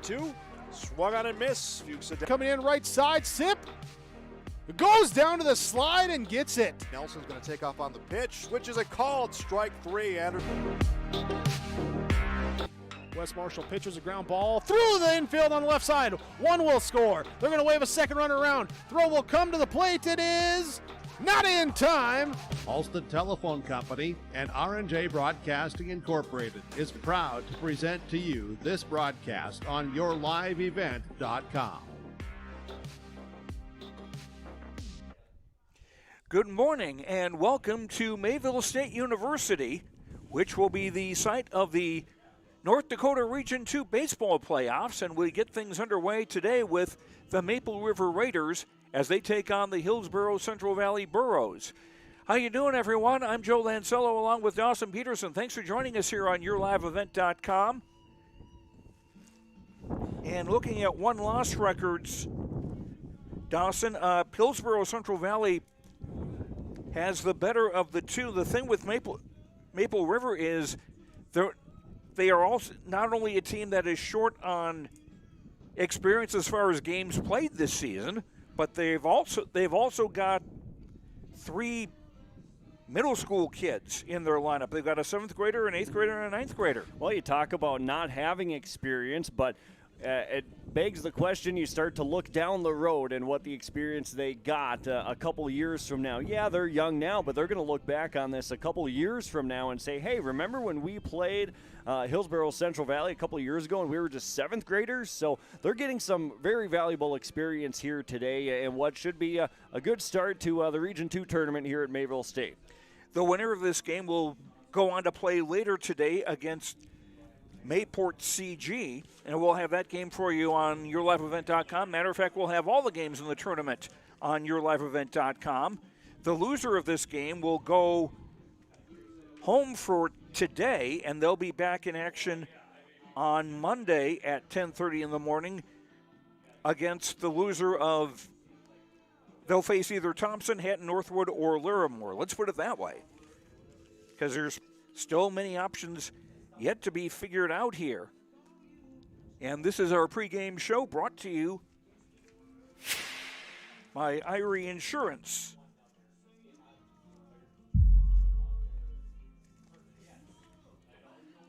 2. Swung on and miss. Fuchs coming in right side, Sip. Goes down to the slide and gets it. Nelson's going to take off on the pitch. Switches it called. Strike 3. Anderson. Wes Marshall pitches a ground ball through the infield on the left side. One will score. They're going to wave a second runner around. Throw will come to the plate. It is not in time. Ulster Telephone Company and R&J Broadcasting Incorporated is proud to present to you this broadcast on yourliveevent.com. Good morning and welcome to Mayville State University, which will be the site of the North Dakota Region 2 baseball playoffs, and we get things underway today with the Maple River Raiders as they take on the Hillsboro-Central Valley Burros. How you doing, everyone? I'm Joe Lancello along with Dawson Peterson. Thanks for joining us here on yourliveevent.com. And looking at one-loss records, Dawson, Hillsboro-Central Valley has the better of the two. The thing with Maple River is they are also not only a team that is short on experience as far as games played this season, but they've also got 3 middle school kids in their lineup. They've got a 7th grader, an 8th grader, and a 9th grader. Well, you talk about not having experience, but it begs the question. You start to look down the road and what the experience they got a couple years from now. Yeah, they're young now, but they're going to look back on this a couple years from now and say, hey, remember when we played Hillsboro-Central Valley a couple of years ago and we were just 7th graders? So they're getting some very valuable experience here today and what should be a good start to the Region 2 tournament here at Mayville State. The winner of this game will go on to play later today against Mayport CG, and we'll have that game for you on yourliveevent.com. Matter of fact, we'll have all the games in the tournament on yourliveevent.com. The loser of this game will go home for today, and they'll be back in action on Monday at 10:30 in the morning against the loser of, they'll face either Thompson, Hatton, Northwood, or Larimore. Let's put it that way, because there's still many options yet to be figured out here. And this is our pregame show brought to you by Irie Insurance.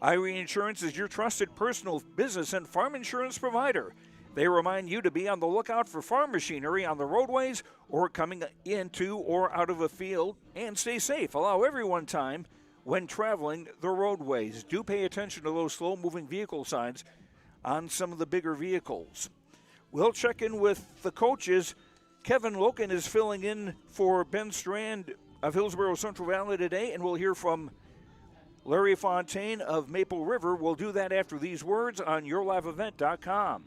Irie Insurance is your trusted personal business and farm insurance provider. They remind you to be on the lookout for farm machinery on the roadways or coming into or out of a field, and stay safe. Allow everyone time when traveling the roadways. Do pay attention to those slow-moving vehicle signs on some of the bigger vehicles. We'll check in with the coaches. Kevin Loken is filling in for Ben Strand of Hillsboro-Central Valley today, and we'll hear from Larry Fontaine of Maple River. We'll do that after these words on yourliveevent.com.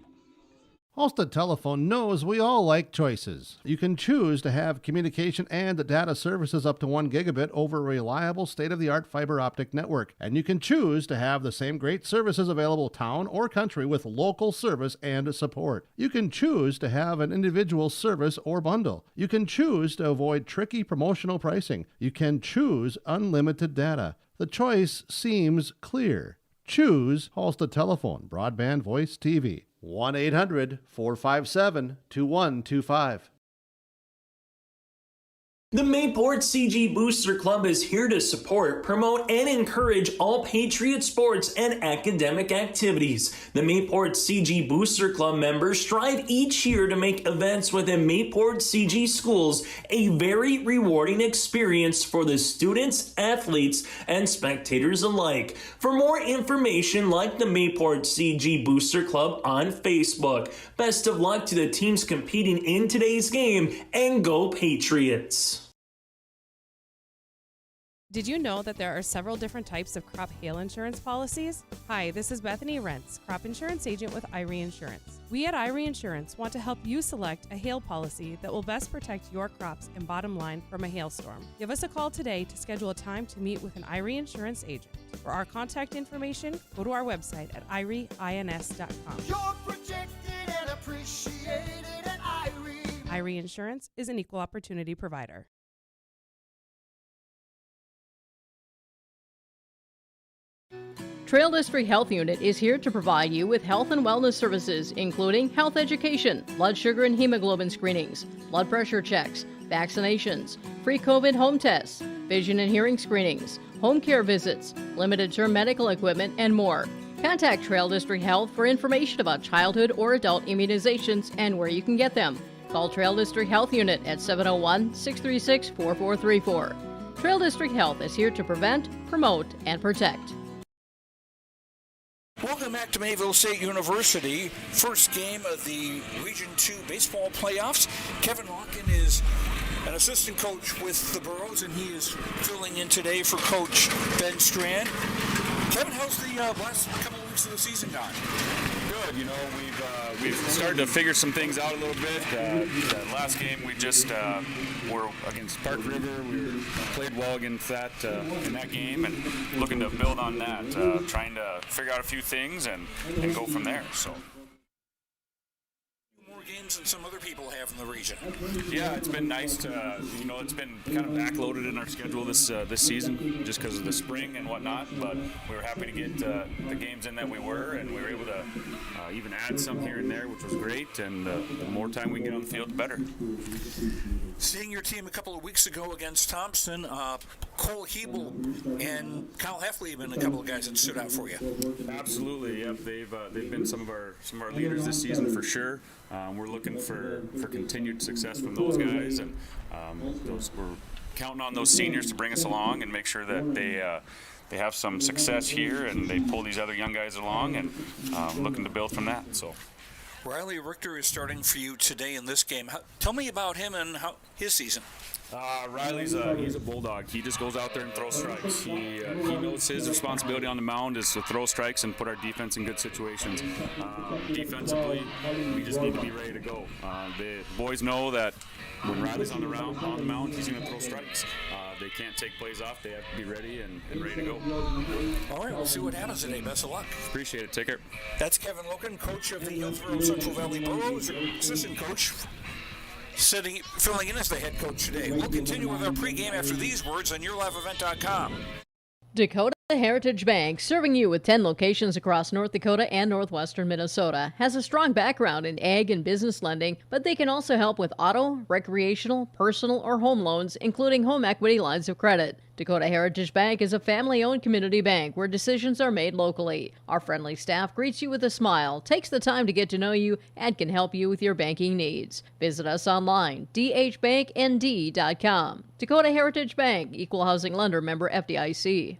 Ulster Telephone knows we all like choices. You can choose to have communication and data services up to 1 gigabit over a reliable state-of-the-art fiber optic network. And you can choose to have the same great services available town or country with local service and support. You can choose to have an individual service or bundle. You can choose to avoid tricky promotional pricing. You can choose unlimited data. The choice seems clear. Choose Ulster Telephone, broadband voice TV. 1-800-457-2125. The Mayport CG Booster Club is here to support, promote, and encourage all Patriot sports and academic activities. The Mayport CG Booster Club members strive each year to make events within Mayport CG schools a very rewarding experience for the students, athletes, and spectators alike. For more information, like the Mayport CG Booster Club on Facebook. Best of luck to the teams competing in today's game, and go Patriots! Did you know that there are several different types of crop hail insurance policies? Hi, this is Bethany Rentz, crop insurance agent with Irie Insurance. We at Irie Insurance want to help you select a hail policy that will best protect your crops and bottom line from a hailstorm. Give us a call today to schedule a time to meet with an Irie Insurance agent. For our contact information, go to our website at irieins.com. You're protected and appreciated at Irie. Irie Insurance is an equal opportunity provider. Trail District Health Unit is here to provide you with health and wellness services, including health education, blood sugar and hemoglobin screenings, blood pressure checks, vaccinations, free COVID home tests, vision and hearing screenings, home care visits, limited-term medical equipment, and more. Contact Trail District Health for information about childhood or adult immunizations and where you can get them. Call Trail District Health Unit at 701-636-4434. Trail District Health is here to prevent, promote, and protect. Welcome back to Mayville State University. First game of the Region 2 baseball playoffs. Kevin Hawken is an assistant coach with the Burros, and he is filling in today for Coach Ben Strand. Kevin, how's the last couple of weeks of the season gone? Good. You know, we've started to figure some things out a little bit. That last game, we just were against Park River. We played well against that in that game, and looking to build on that. Trying to figure out a few things and go from there. So. Games than some other people have in the region. Yeah, it's been nice to, it's been kind of backloaded in our schedule this season just because of the spring and whatnot, but we were happy to get the games in that we were, and we were able to even add some here and there, which was great, and the more time we can get on the field, the better. Seeing your team a couple of weeks ago against Thompson, Cole Hebel and Kyle Heffley have been a couple of guys that stood out for you. Absolutely, yep. They've been some of our leaders this season for sure. We're looking for continued success from those guys, and we're counting on those seniors to bring us along and make sure that they have some success here and they pull these other young guys along, and looking to build from that. So. Riley Richter is starting for you today in this game. Tell me about him and his season. Riley's he's a bulldog. He just goes out there and throws strikes. He knows his responsibility on the mound is to throw strikes and put our defense in good situations. Defensively, we just need to be ready to go. The boys know that when Riley's on the mound, he's going to throw strikes. They can't take plays off. They have to be ready and ready to go. All right, we'll see what happens today. Best of luck. Appreciate it. Take care. That's Kevin Loken, coach of the Hillsboro-Central Valley Burros, assistant coach, filling in as the head coach today. We'll continue with our pregame after these words on YourLiveEvent.com. Dakota Heritage Bank, serving you with 10 locations across North Dakota and northwestern Minnesota, has a strong background in ag and business lending, but they can also help with auto, recreational, personal, or home loans, including home equity lines of credit. Dakota Heritage Bank is a family-owned community bank where decisions are made locally. Our friendly staff greets you with a smile, takes the time to get to know you, and can help you with your banking needs. Visit us online, dhbanknd.com. Dakota Heritage Bank, Equal Housing Lender, member FDIC.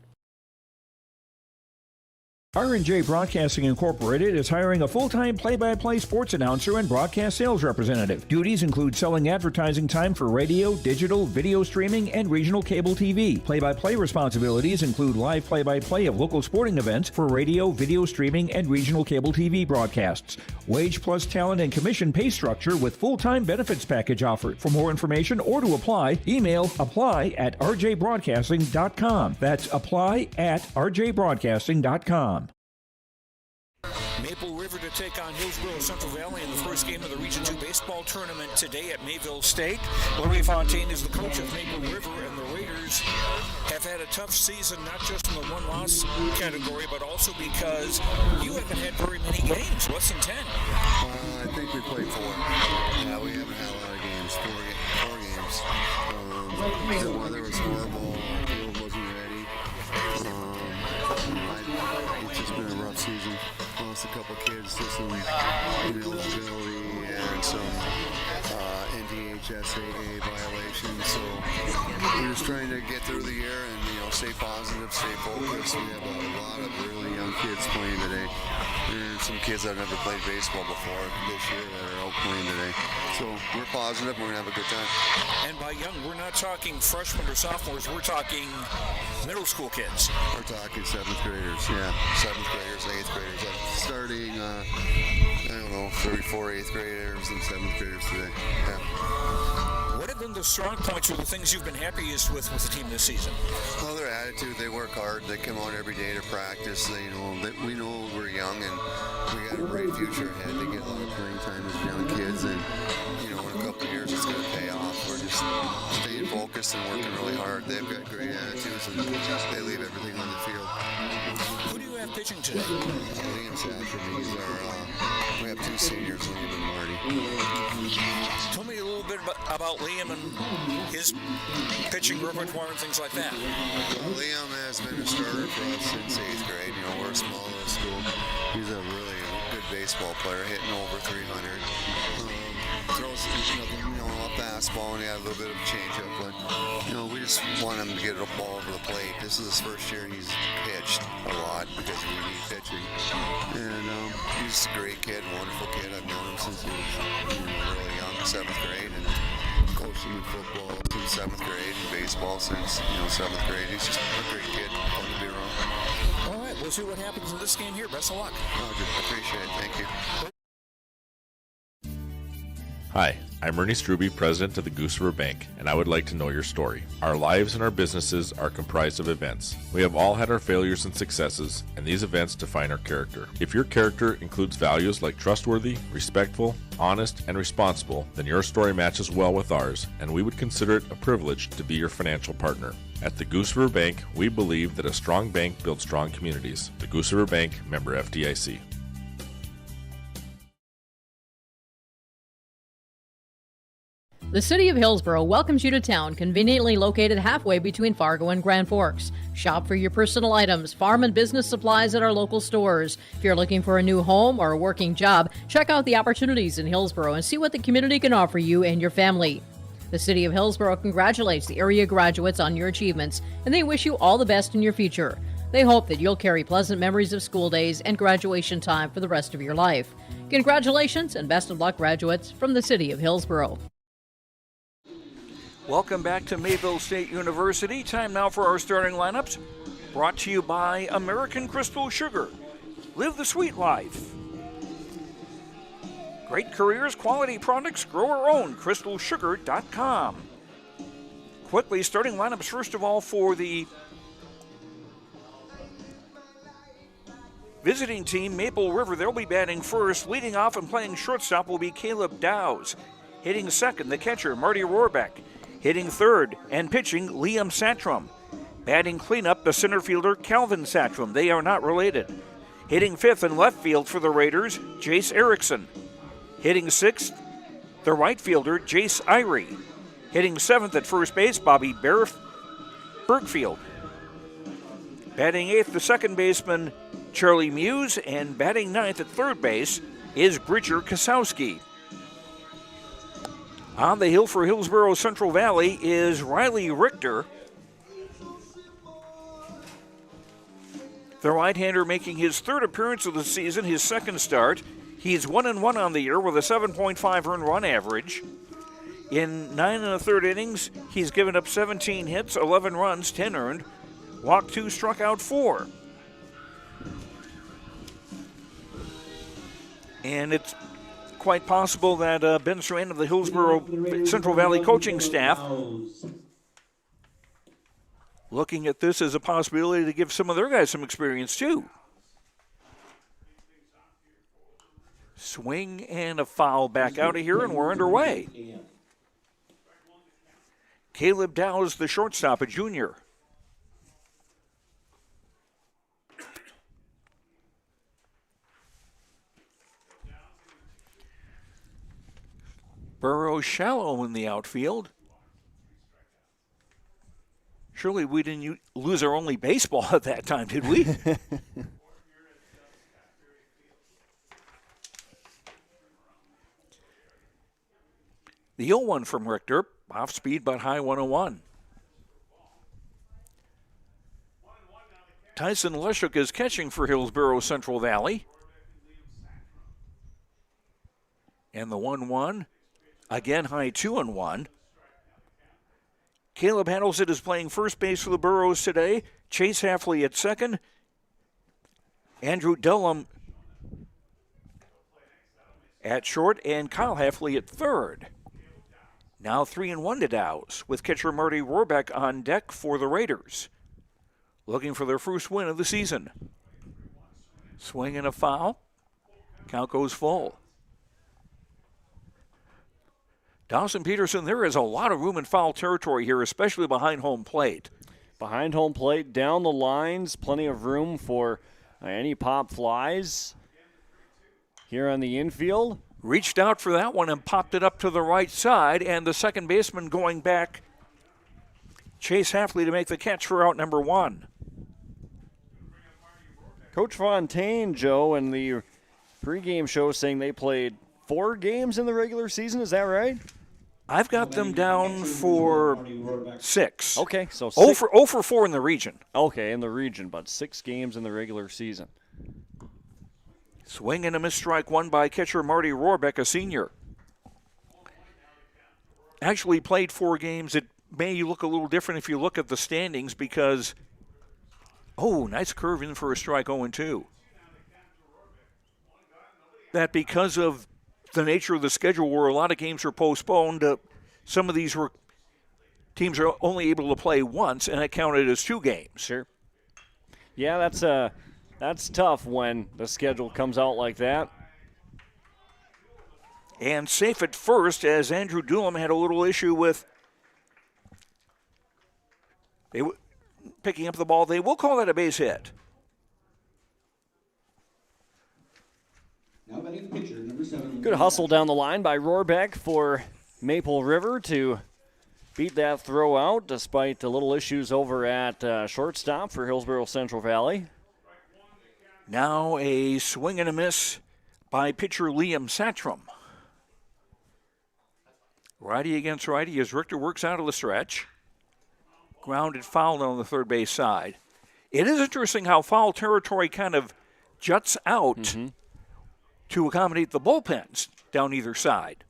R&J Broadcasting Incorporated is hiring a full-time play-by-play sports announcer and broadcast sales representative. Duties include selling advertising time for radio, digital, video streaming, and regional cable TV. Play-by-play responsibilities include live play-by-play of local sporting events for radio, video streaming, and regional cable TV broadcasts. Wage plus talent and commission pay structure with full-time benefits package offered. For more information or to apply, email apply@rjbroadcasting.com. That's apply@rjbroadcasting.com. Maple River to take on Hillsboro-Central Valley in the first game of the Region 2 baseball tournament today at Mayville State. Louis Fontaine is the coach of Maple River, and the Raiders have had a tough season, not just in the one-loss category, but also because you haven't had very many games, less than 10. I think we played 4. Yeah, we haven't had a lot of games, 4 games. The weather was horrible, our field wasn't ready. It's just been a rough season. Lost a couple kids to some ineligibility and some NDHSAA violations. So we're just trying to get through the year and stay positive, stay focused. We have a lot of really young kids playing today. There's some kids that have never played baseball before this year that are out playing today. So we're positive. We're gonna have a good time. And by young, we're not talking freshmen or sophomores. We're talking middle school kids. We're talking 7th graders. Yeah, 7th graders, 8th graders. I'm starting, 34 8th graders and 7th graders today. Yeah. What have been the strong points or the things you've been happiest with the team this season? Well, their attitude. They work hard. They come out every day to practice. We know we're young and we got a bright future ahead. They get a lot of playing time as young kids, and in a couple of years it's going to pay off. We're just staying focused and working really hard. They've got great attitudes and they leave everything on the field. Who do you have pitching today? Liam Satchel, we have 2 seniors, Liam and Marty. Tell me a little bit about Liam and his pitching repertoire and things like that. Liam has been a starter for us since 8th grade. We're a small little school. He's a really good baseball player, hitting over 300. Throws a fastball, and he had a little bit of a changeup, but we just want him to get a ball over the plate. This is his first year he's pitched a lot because we need pitching, and he's a great kid, wonderful kid. I've known him since he was really young, 7th grade, and coached him in football since 7th grade, and baseball since 7th grade. He's just a great kid, fun to be around. All right, we'll see what happens in this game here. Best of luck. I appreciate it. Thank you. Hi, I'm Ernie Struby, president of the Goose River Bank, and I would like to know your story. Our lives and our businesses are comprised of events. We have all had our failures and successes, and these events define our character. If your character includes values like trustworthy, respectful, honest, and responsible, then your story matches well with ours, and we would consider it a privilege to be your financial partner. At the Goose River Bank, we believe that a strong bank builds strong communities. The Goose River Bank, member FDIC. The City of Hillsboro welcomes you to town, conveniently located halfway between Fargo and Grand Forks. Shop for your personal items, farm and business supplies at our local stores. If you're looking for a new home or a working job, check out the opportunities in Hillsboro and see what the community can offer you and your family. The City of Hillsboro congratulates the area graduates on your achievements, and they wish you all the best in your future. They hope that you'll carry pleasant memories of school days and graduation time for the rest of your life. Congratulations and best of luck, graduates, from the City of Hillsboro. Welcome back to Mayville State University. Time now for our starting lineups. Brought to you by American Crystal Sugar. Live the sweet life. Great careers, quality products, grow our own. CrystalSugar.com. Quickly, starting lineups first of all for the visiting team, Maple River. They'll be batting first. Leading off and playing shortstop will be Caleb Dowse. Hitting second, the catcher, Marty Rohrbeck. Hitting third and pitching, Liam Satchel. Batting cleanup, the center fielder, Calvin Satchel. They are not related. Hitting fifth in left field for the Raiders, Jace Erickson. Hitting sixth, the right fielder, Jace Irie. Hitting seventh at first base, Bobby Bergfield. Batting eighth, the second baseman, Charlie Muse. And batting ninth at third base is Bridger Kosowski. On the hill for Hillsboro-Central Valley is Riley Richter. The right-hander making his third appearance of the season, his second start. He's 1-1 on the year with a 7.5 earned run average. In 9 1/3 innings, he's given up 17 hits, 11 runs, 10 earned. Walked 2, struck out 4. And it's quite possible that Ben Strand of the Hillsboro-Central Valley coaching staff looking at this as a possibility to give some of their guys some experience too. Swing and a foul back out of here, and we're underway. Caleb Dowse, the shortstop, a junior. Burrows shallow in the outfield. Surely we didn't lose our only baseball at that time, did we? The 0-1 from Richter. Off speed but high, 101. Tyson Leshuk is catching for Hillsboro-Central Valley. And the 1-1. Again, high 2-1. Caleb Handelson is playing first base for the Burros today. Chase Halfley at second. Andrew Dillum at short, and Kyle Halfley at third. Now 3-1 to Dowse, with catcher Marty Rohrbeck on deck for the Raiders, looking for their first win of the season. Swing and a foul. Count goes full. Dawson Peterson, there is a lot of room in foul territory here, especially behind home plate. Behind home plate, down the lines, plenty of room for Any pop flies here on the infield. Reached out for that one and popped it up to the right side, and the second baseman going back, Chase Hafley, to make the catch for out number 1. Coach Fontaine, Joe, in the pregame show saying they played 4 games in the regular season. Is that right? I've got them down for 6. Okay, so 0 for 4 in the region. Okay, in the region, but 6 games in the regular season. Swing and a miss, strike 1 by catcher Marty Rohrbeck, a senior. Actually played 4 games. It may look a little different if you look at the standings because, nice curve in for a strike, 0-2. That because of the nature of the schedule where a lot of games are postponed, some of these teams are only able to play once, and that counted as 2 games. Sure. Yeah, that's tough when the schedule comes out like that. And safe at first, as Andrew Doolin had a little issue with picking up the ball. They will call that a base hit. Good hustle down the line by Rohrbeck for Maple River to beat that throw out despite the little issues over at shortstop for Hillsboro-Central Valley. Now a swing and a miss by pitcher Liam Satchram. Righty against righty as Richter works out of the stretch. Grounded foul on the third base side. It is interesting how foul territory kind of juts out to accommodate the bullpens down either side.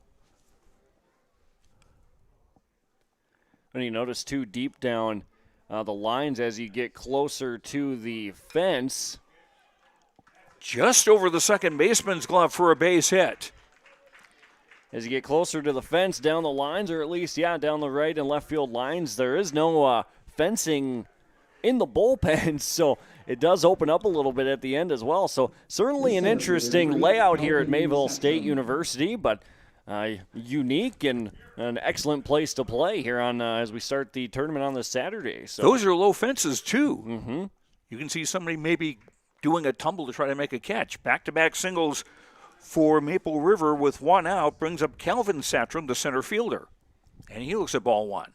And you notice, too, deep down the lines as you get closer to the fence. Just over the second baseman's glove for a base hit. As you get closer to the fence down the lines, or at least, down the right and left field lines, there is no fencing in the bullpen, so it does open up a little bit at the end as well. So certainly an interesting layout here at Mayville State University, but unique and an excellent place to play here on as we start the tournament on this Saturday. So those are low fences, too. You can see somebody maybe doing a tumble to try to make a catch. Back-to-back singles for Maple River with 1 out brings up Calvin Satchram, the center fielder. And he looks at ball 1.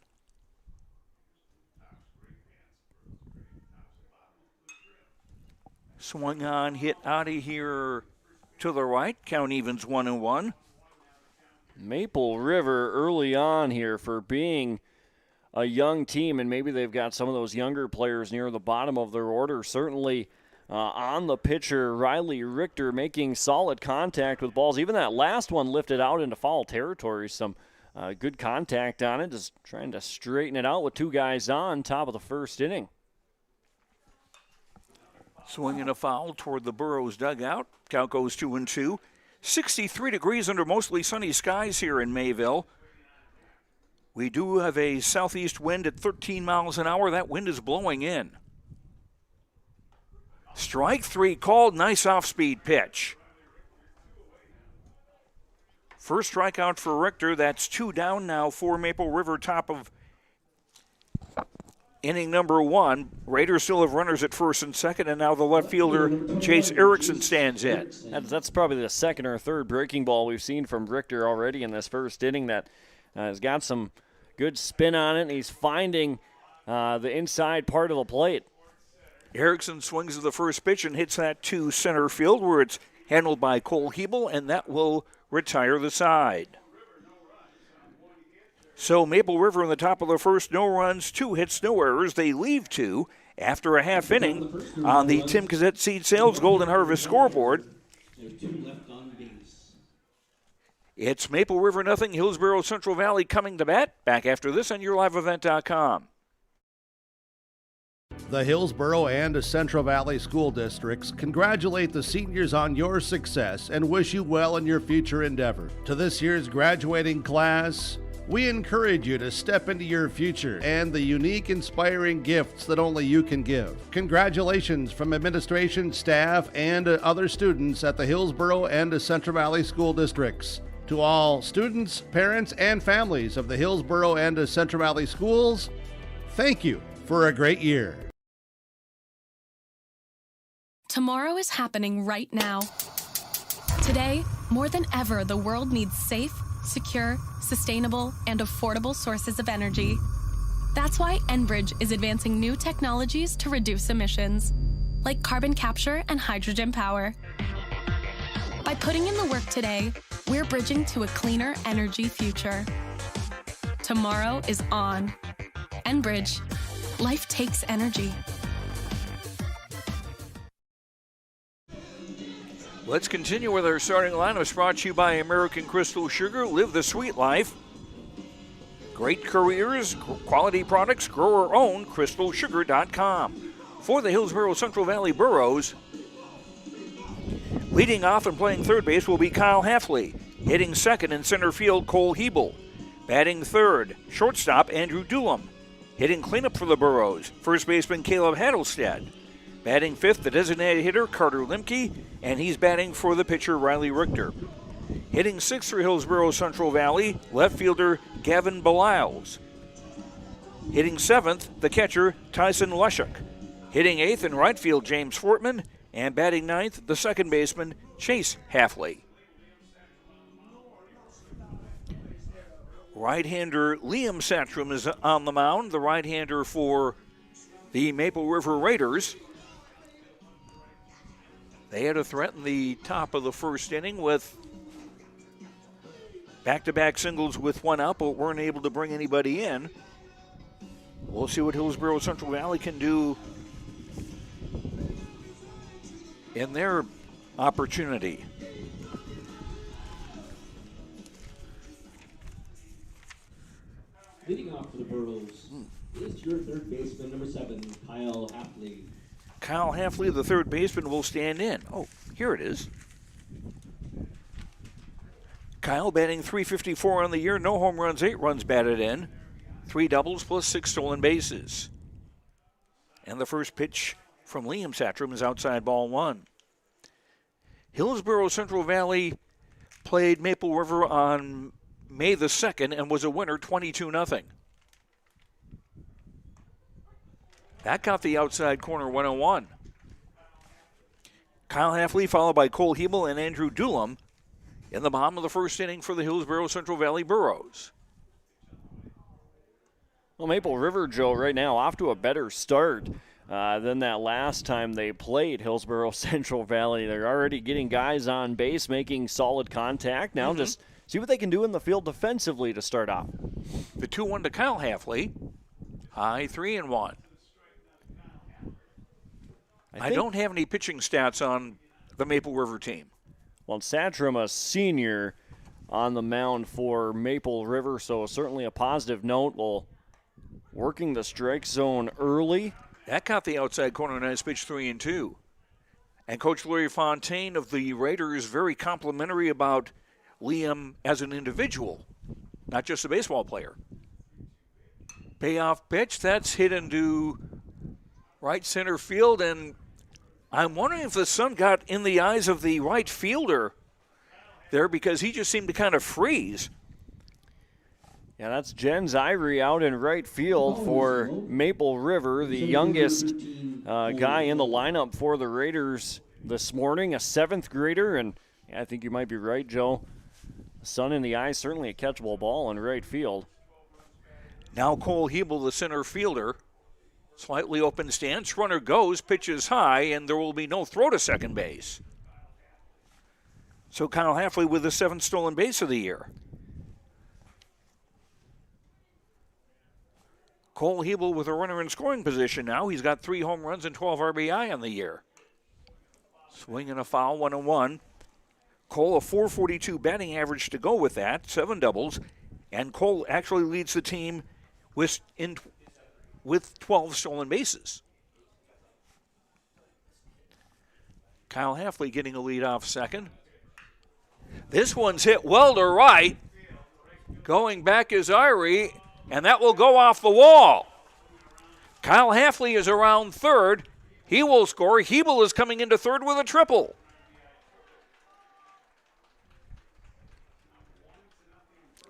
Swung on, hit out of here to the right. Count evens 1-1. Maple River early on here for being a young team, and maybe they've got some of those younger players near the bottom of their order. Certainly on the pitcher, Riley Richter making solid contact with balls. Even that last one lifted out into foul territory. Some good contact on it, just trying to straighten it out with 2 guys on top of the first inning. Swinging a foul toward the Burrows dugout. Count goes 2-2. 63 degrees under mostly sunny skies here in Mayville. We do have a southeast wind at 13 miles an hour. That wind is blowing in. Strike 3 called. Nice off-speed pitch. First strikeout for Richter. That's 2 down now for Maple River, top of inning number 1. Raiders still have runners at first and second, and now the left fielder, Chase Erickson, stands in. That's probably the second or third breaking ball we've seen from Richter already in this first inning that has got some good spin on it, and he's finding the inside part of the plate. Erickson swings at the first pitch and hits that to center field where it's handled by Cole Hebel, and that will retire the side. So Maple River in the top of the first, no runs, 2 hits, no errors. They leave 2 after a half inning on the Tim Cassette Seed Sales Golden Harvest scoreboard. It's Maple River nothing, Hillsboro-Central Valley coming to bat. Back after this on YourLiveEvent.com. The Hillsboro and Central Valley School Districts congratulate the seniors on your success and wish you well in your future endeavor. To this year's graduating class, we encourage you to step into your future and the unique, inspiring gifts that only you can give. Congratulations from administration, staff, and other students at the Hillsboro and Central Valley School Districts. To all students, parents, and families of the Hillsboro and Central Valley Schools, thank you for a great year. Tomorrow is happening right now. Today, more than ever, the world needs safe, secure, sustainable, and affordable sources of energy. That's why Enbridge is advancing new technologies to reduce emissions, like carbon capture and hydrogen power. By putting in the work today, we're bridging to a cleaner energy future. Tomorrow is on. Enbridge. Life takes energy. Let's continue with our starting lineups brought to you by American Crystal Sugar. Live the sweet life. Great careers, quality products, grower-owned, crystalsugar.com. For the Hillsboro-Central Valley Burros, leading off and playing third base will be Kyle Hafley. Hitting second in center field, Cole Hebel. Batting third, shortstop, Andrew Dulam. Hitting cleanup for the Burros, first baseman Caleb Hattelstead. Batting fifth, the designated hitter, Carter Limke, and he's batting for the pitcher, Riley Richter. Hitting sixth for Hillsboro-Central Valley, left fielder, Gavin Beliles. Hitting seventh, the catcher, Tyson Lushuk. Hitting eighth in right field, James Fortman, and batting ninth, the second baseman, Chase Hafley. Right-hander Liam Satcham is on the mound, the right-hander for the Maple River Raiders. They had to threaten the top of the first inning with back-to-back singles with one out, but weren't able to bring anybody in. We'll see what Hillsboro-Central Valley can do in their opportunity. Leading off for the Burros is your third baseman, number 7, Kyle Hafley. Kyle Hafley, the third baseman, will stand in. Oh, here it is. Kyle batting .354 on the year, no home runs, 8 runs batted in, 3 doubles plus 6 stolen bases. And the first pitch from Liam Satcham is outside ball 1. Hillsboro-Central Valley played Maple River on May the 2nd and was a winner 22-0. That got the outside corner 101. Kyle Hafley followed by Cole Hebel and Andrew Dulam in the bottom of the first inning for the Hillsboro-Central Valley Burros. Well, Maple River, Joe, right now off to a better start than that last time they played Hillsboro-Central Valley. They're already getting guys on base, making solid contact. Now just see what they can do in the field defensively to start off. The 2-1 to Kyle Hafley. High 3-1. I don't have any pitching stats on the Maple River team. Well, Satcham, a senior on the mound for Maple River, so certainly a positive note. Well, working the strike zone early. That caught the outside corner, nice pitch 3-2. And Coach Larry Fontaine of the Raiders very complimentary about Liam as an individual, not just a baseball player. Payoff pitch, that's hit into right center field, and I'm wondering if the sun got in the eyes of the right fielder there because he just seemed to kind of freeze. Yeah, that's Jens Ivory out in right field for Maple River, the youngest guy in the lineup for the Raiders this morning, a 7th grader, and I think you might be right, Joe. Sun in the eyes, certainly a catchable ball in right field. Now Cole Hebel, the center fielder. Slightly open stance, runner goes, pitches high, and there will be no throw to second base. So Kyle Hafley with the 7th stolen base of the year. Cole Hebel with a runner in scoring position now. He's got 3 home runs and 12 RBI on the year. Swing and a foul, 1-1. Cole, a .442 batting average to go with that, 7 doubles. And Cole actually leads the team with 12 stolen bases. Kyle Hafley getting a lead off second. This one's hit well to right. Going back is Irie, and that will go off the wall. Kyle Hafley is around third. He will score. Hebel is coming into third with a triple.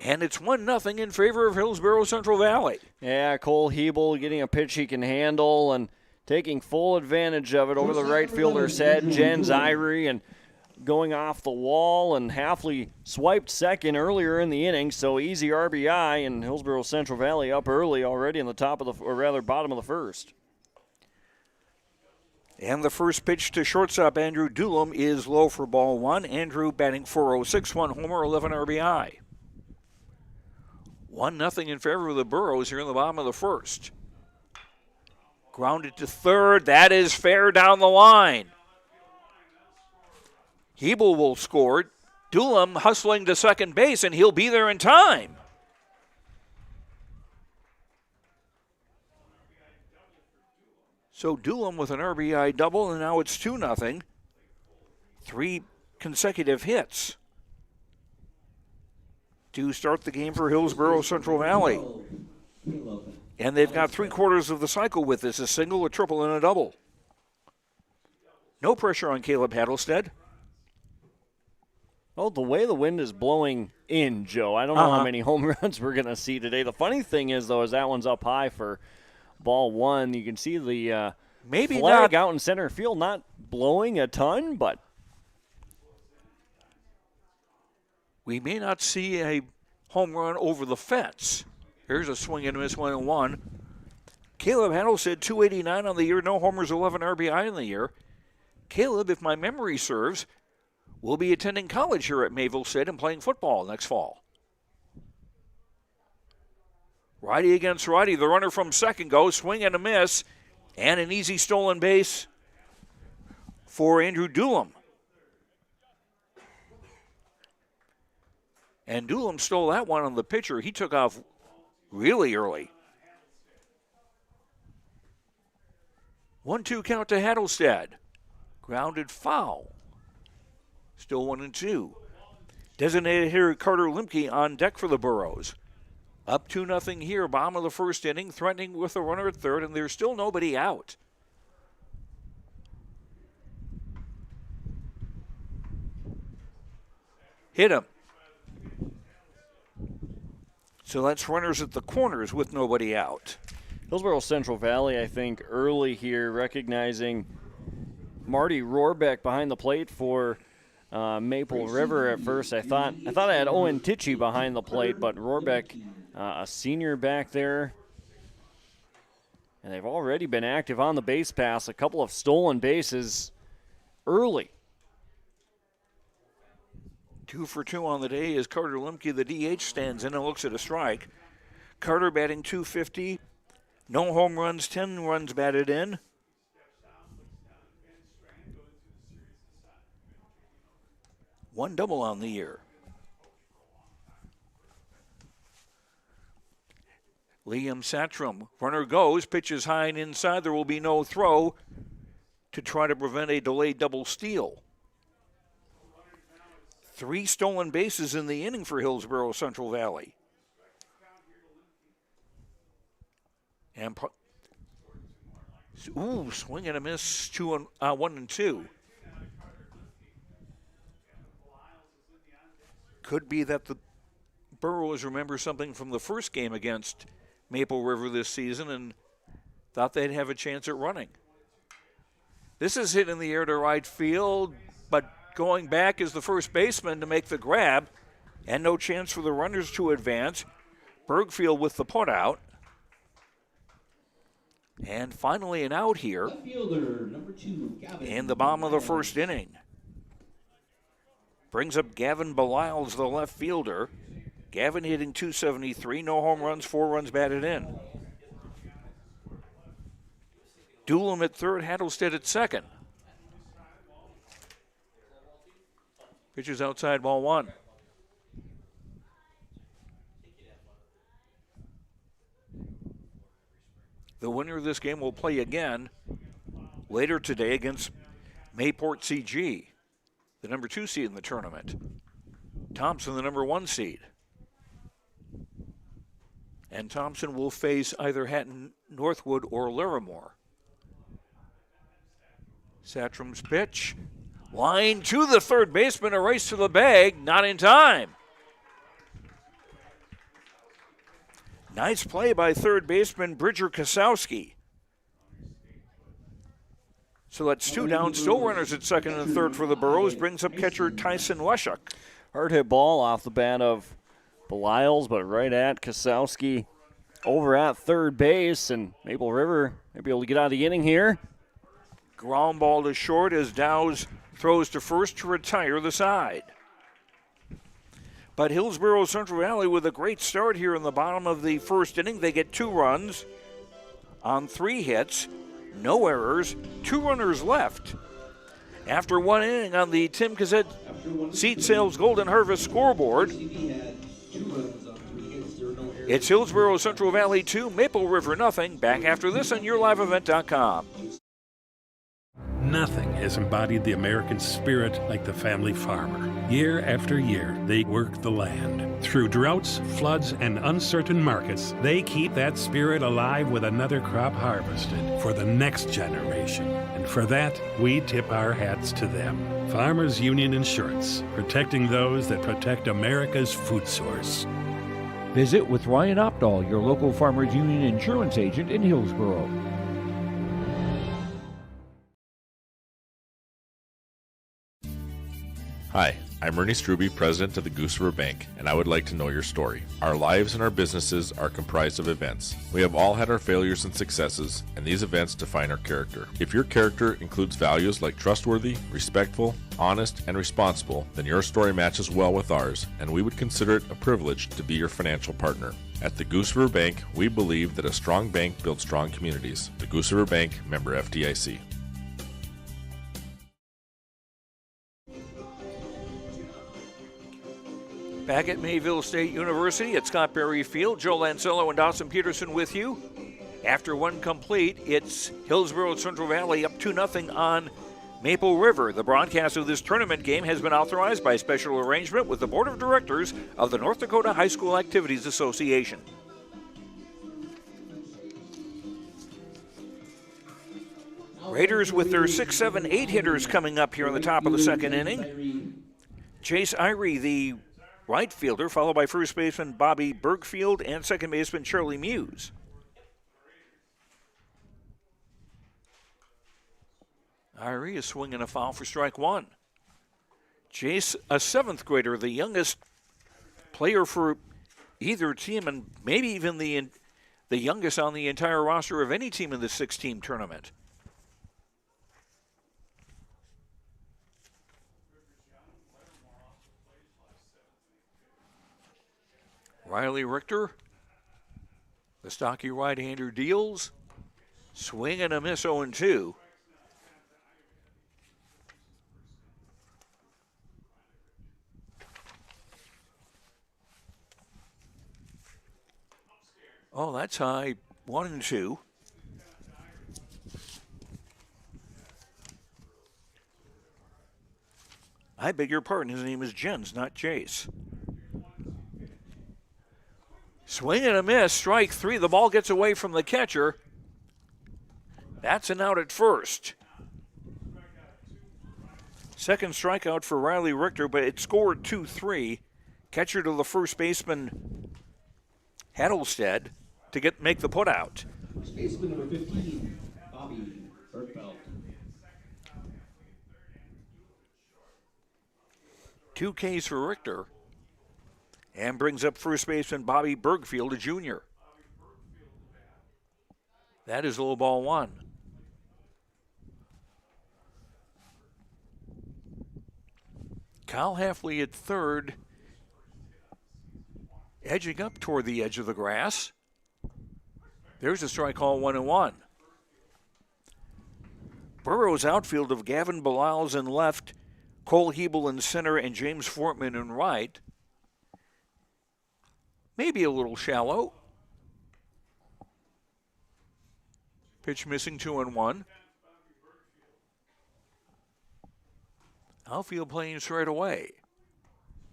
And it's 1-0 in favor of Hillsboro-Central Valley. Yeah, Cole Hebel getting a pitch he can handle, and taking full advantage of it over the right fielder's head. Jen Zyrie and going off the wall, and Halfley swiped second earlier in the inning, so easy RBI, and Hillsboro-Central Valley up early already in the top of the, or rather bottom of the first. And the first pitch to shortstop Andrew Doolum is low for ball one. Andrew batting .406, 1 homer, 11 RBI. 1-0 in favor of the Burros here in the bottom of the first. Grounded to third. That is fair down the line. Hebel will score. Doolum hustling to second base, and he'll be there in time. So Doolum with an RBI double, and now it's 2-0. 3 consecutive hits to start the game for Hillsboro-Central Valley. And they've got 3/4 of the cycle with this, a single, a triple, and a double. No pressure on Caleb Hattlestead. Oh, the way the wind is blowing in, Joe, I don't know how many home runs we're going to see today. The funny thing is, though, is that one's up high for ball one. You can see the maybe flag not out in center field, not blowing a ton, but we may not see a home run over the fence. Here's a swing and a miss, 1-1. Caleb Hattlestead, 289 on the year, no homers, 11 RBI in the year. Caleb, if my memory serves, will be attending college here at Mayville State and playing football next fall. Righty against righty. The runner from second goes, swing and a miss, and an easy stolen base for Andrew Doolum. And Doolum stole that one on the pitcher. He took off really early. 1-2 count to Hattlestead. Grounded foul. Still 1-2. Designated hitter Carter Limke on deck for the Burros. Up 2-0 here, bottom of the first inning, threatening with a runner at third, and there's still nobody out. Hit him. So that's runners at the corners with nobody out. Hillsboro-Central Valley, I think, early here, recognizing Marty Rohrbeck behind the plate for Maple River at first. I thought I had Owen Tichy behind the plate, but Rohrbeck, a senior back there. And they've already been active on the base pass, a couple of stolen bases early. 2 for 2 on the day as Carter Limke, the DH, stands in and looks at a strike. Carter batting .250. No home runs, 10 runs batted in. One double on the year. Liam Satrom, runner goes, pitches high and inside. There will be no throw to try to prevent a delayed double steal. 3 stolen bases in the inning for Hillsboro-Central Valley. And swing and a miss, 1-2. Could be that the Burros remember something from the first game against Maple River this season and thought they'd have a chance at running. This is hit in the air to right field, but going back is the first baseman to make the grab, and no chance for the runners to advance. Bergfield with the put out. And finally an out here in the bottom of the first inning. Brings up Gavin Beliles, the left fielder. Gavin hitting .273, no home runs, 4 runs batted in. Doolum at third, Hattlestead at second. Pitches outside, ball 1. The winner of this game will play again later today against Mayport CG, the number 2 seed in the tournament. Thompson, the number 1 seed. And Thompson will face either Hatton Northwood or Larimore. Satrom's pitch. Line to the third baseman, a race to the bag, not in time. Nice play by third baseman Bridger Kosowski. So that's 2 down, still runners at second and third for the Burros. Brings up catcher Tyson Leshuk. Hard hit ball off the bat of Belials, but right at Kosowski over at third base, and Maple River may be able to get out of the inning here. Ground ball to short as Dow's throws to first to retire the side. But Hillsboro-Central Valley with a great start here in the bottom of the first inning. They get 2 runs on 3 hits, no errors, 2 runners left. After 1 inning on the Tim Cassett Seed Sales Golden Harvest scoreboard, it's Hillsboro-Central Valley 2, Maple River nothing. Back after this on YourLiveEvent.com. Nothing has embodied the American spirit like the family farmer. Year after year, they work the land. Through droughts, floods, and uncertain markets, they keep that spirit alive with another crop harvested for the next generation. And for that, we tip our hats to them. Farmers Union Insurance, protecting those that protect America's food source. Visit with Ryan Opdahl, your local Farmers Union insurance agent in Hillsboro. Hi, I'm Ernie Struby, president of the Goose River Bank, and I would like to know your story. Our lives and our businesses are comprised of events. We have all had our failures and successes, and these events define our character. If your character includes values like trustworthy, respectful, honest, and responsible, then your story matches well with ours, and we would consider it a privilege to be your financial partner. At the Goose River Bank, we believe that a strong bank builds strong communities. The Goose River Bank, member FDIC. Back at Mayville State University at Scott Berry Field, Joe Lancello and Dawson Peterson with you. After 1 complete, it's Hillsboro-Central Valley up 2-0 on Maple River. The broadcast of this tournament game has been authorized by special arrangement with the Board of Directors of the North Dakota High School Activities Association. Raiders with their 6, 7, 8 hitters coming up here in the top of the second inning. Chase Irie, the right fielder, followed by first baseman Bobby Bergfield and second baseman Charlie Muse. Irie is swinging a foul for strike 1. Chase, a 7th grader, the youngest player for either team, and maybe even the youngest on the entire roster of any team in the 6-team tournament. Riley Richter, the stocky right-hander, deals. Swing and a miss, 0-2. Oh, that's high, 1-2. I beg your pardon, his name is Jens, not Jace. Swing and a miss, strike 3. The ball gets away from the catcher. That's an out at first. Second strikeout for Riley Richter, but it scored 2-3. Catcher to the first baseman, Hattlestead, to make the putout. First baseman number 15, Bobby Bergfeld. 2 Ks for Richter. And brings up first baseman Bobby Bergfield, a junior. That is low ball 1. Kyle Halfley at third, edging up toward the edge of the grass. There's a strike call, 1-1. Burrows outfield of Gavin Belials in left, Cole Hebel in center, and James Fortman in right. Maybe a little shallow. Pitch missing, 2-1. Outfield playing straight away.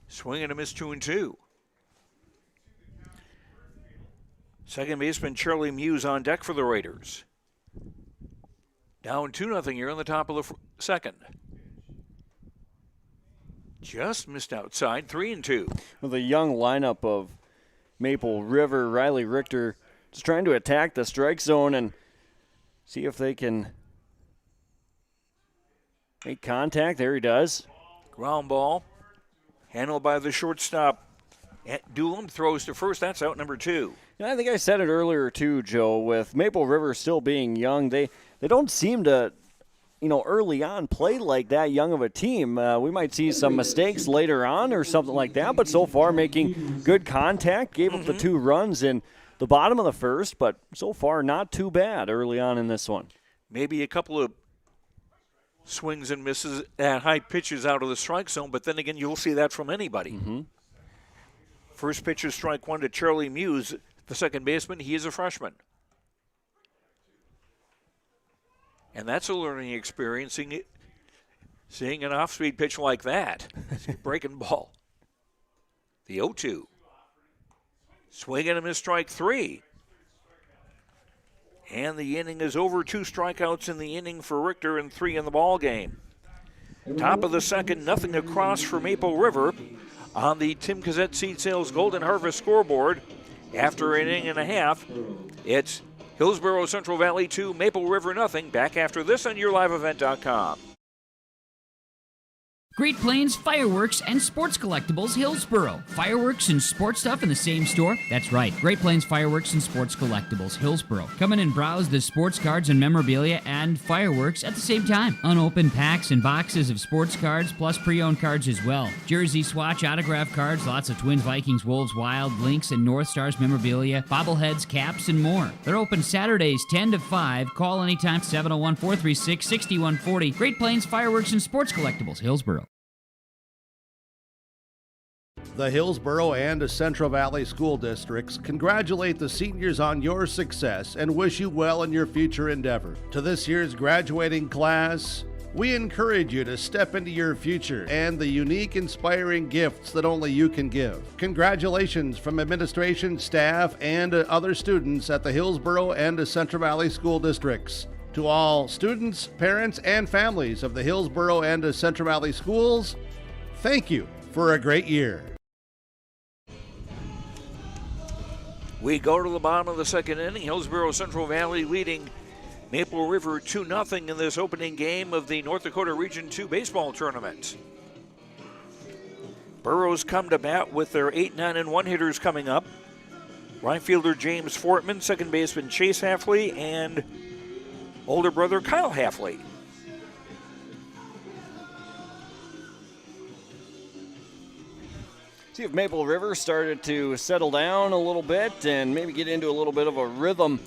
Swing and a miss, 2-2. Second baseman Charlie Muse on deck for the Raiders. Down 2-0 here in the top of the second. Just missed outside, 3-2. With a young lineup of Maple River, Riley Richter just trying to attack the strike zone and see if they can Make contact. There he does. Ground ball. Handled by the shortstop. Doolin throws to first. That's out number 2. I think I said it earlier too, Joe, with Maple River still being young, they don't seem to, early on play like that young of a team. We might see some mistakes later on or something like that, but so far making good contact, gave up the 2 runs in the bottom of the first, but so far not too bad early on in this one. Maybe a couple of swings and misses at high pitches out of the strike zone, but then again, you'll see that from anybody. First pitch is strike 1 to Charlie Muse, the second baseman. He is a freshman. And that's a learning experience, seeing an off-speed pitch like that. Breaking ball. The 0-2. Swing and a miss, strike 3. And the inning is over. 2 strikeouts in the inning for Richter and 3 in the ball game. Top of the second, nothing across for Maple River on the Tim Cassette Seed Sales Golden Harvest scoreboard. After an inning and a half, it's Hillsboro-Central Valley 2, Maple River nothing. Back after this on YourLiveEvent.com. Great Plains Fireworks and Sports Collectibles Hillsboro. Fireworks and sports stuff in the same store? That's right. Great Plains Fireworks and Sports Collectibles Hillsboro. Come in and browse the sports cards and memorabilia and fireworks at the same time. Unopened packs and boxes of sports cards plus pre-owned cards as well. Jersey, Swatch, autograph cards, lots of Twins, Vikings, Wolves, Wild, Lynx, and North Stars memorabilia, bobbleheads, caps, and more. They're open Saturdays 10 to 5. Call anytime 701-436-6140. Great Plains Fireworks and Sports Collectibles Hillsboro. The Hillsboro and Central Valley School Districts congratulate the seniors on your success and wish you well in your future endeavor. To this year's graduating class, we encourage you to step into your future and the unique, inspiring gifts that only you can give. Congratulations from administration, staff, and other students at the Hillsboro and Central Valley School Districts. To all students, parents, and families of the Hillsboro and Central Valley Schools, thank you for a great year. We go to the bottom of the second inning. Hillsboro-Central Valley leading Maple River 2-0 in this opening game of the North Dakota Region 2 baseball tournament. Burrows come to bat with their 8, 9, and 1 hitters coming up. Right fielder James Fortman, second baseman Chase Halfley, and older brother Kyle Halfley. See if Maple River started to settle down a little bit and maybe get into a little bit of a rhythm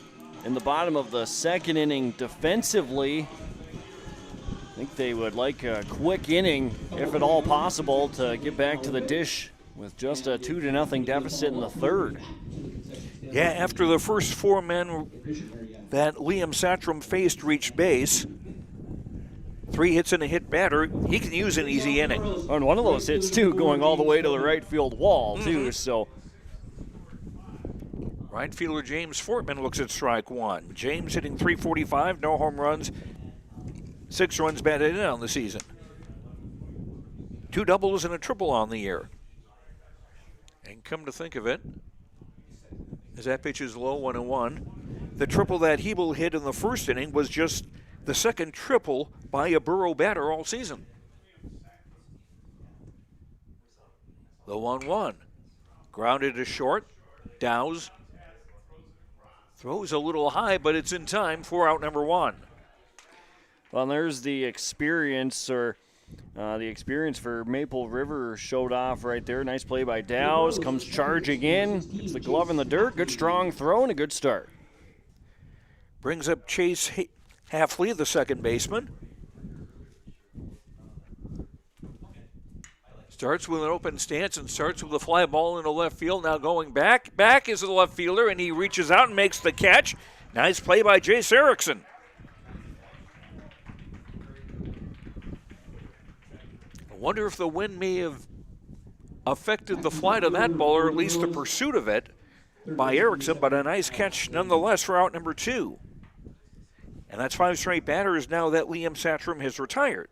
in the bottom of the second inning defensively. I think they would like a quick inning, if at all possible, to get back to the dish with just a 2-0 deficit in the third. Yeah, after the first 4 men that Liam Satrom faced reached base, 3 hits and a hit batter, he can use an easy inning. And one of those hits, too, going all the way to the right field wall, too, so. Right fielder James Fortman looks at strike 1. James hitting .345, no home runs, 6 runs batted in on the season. 2 doubles and a triple on the year. And come to think of it, as that pitch is low, 1-1, the triple that Hebel hit in the first inning was just the second triple by a Burrow batter all season. The 1-1. Grounded to short. Dowse throws a little high, but it's in time for out number 1. Well, there's the experience, for Maple River showed off right there. Nice play by Dowse. Comes charging in. Gets the glove in the dirt. Good strong throw and a good start. Brings up Chase Halfley, the second baseman. Starts with an open stance and starts with a fly ball into left field. Now going back. Back is the left fielder, and he reaches out and makes the catch. Nice play by Jace Erickson. I wonder if the wind may have affected the flight of that ball, or at least the pursuit of it by Erickson, but a nice catch nonetheless for out number 2. And that's 5 straight batters now that Liam Satrom has retired.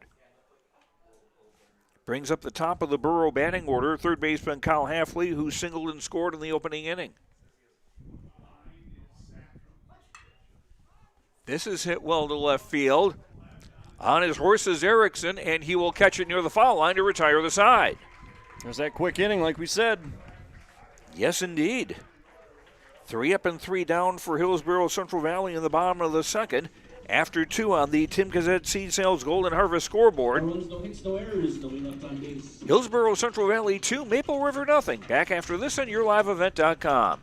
Brings up the top of the Burrow batting order, third baseman Kyle Halfley, who singled and scored in the opening inning. This is hit well to left field. On his horse is Erickson, and he will catch it near the foul line to retire the side. There's that quick inning, like we said. Yes, indeed. 3 up and 3 down for Hillsboro-Central Valley in the bottom of the second. After 2 on the Tim Gazette Seed Sales Golden Harvest scoreboard. No hits, no errors, no left on base. Hillsboro-Central Valley 2, Maple River nothing. Back after this on YourLiveEvent.com.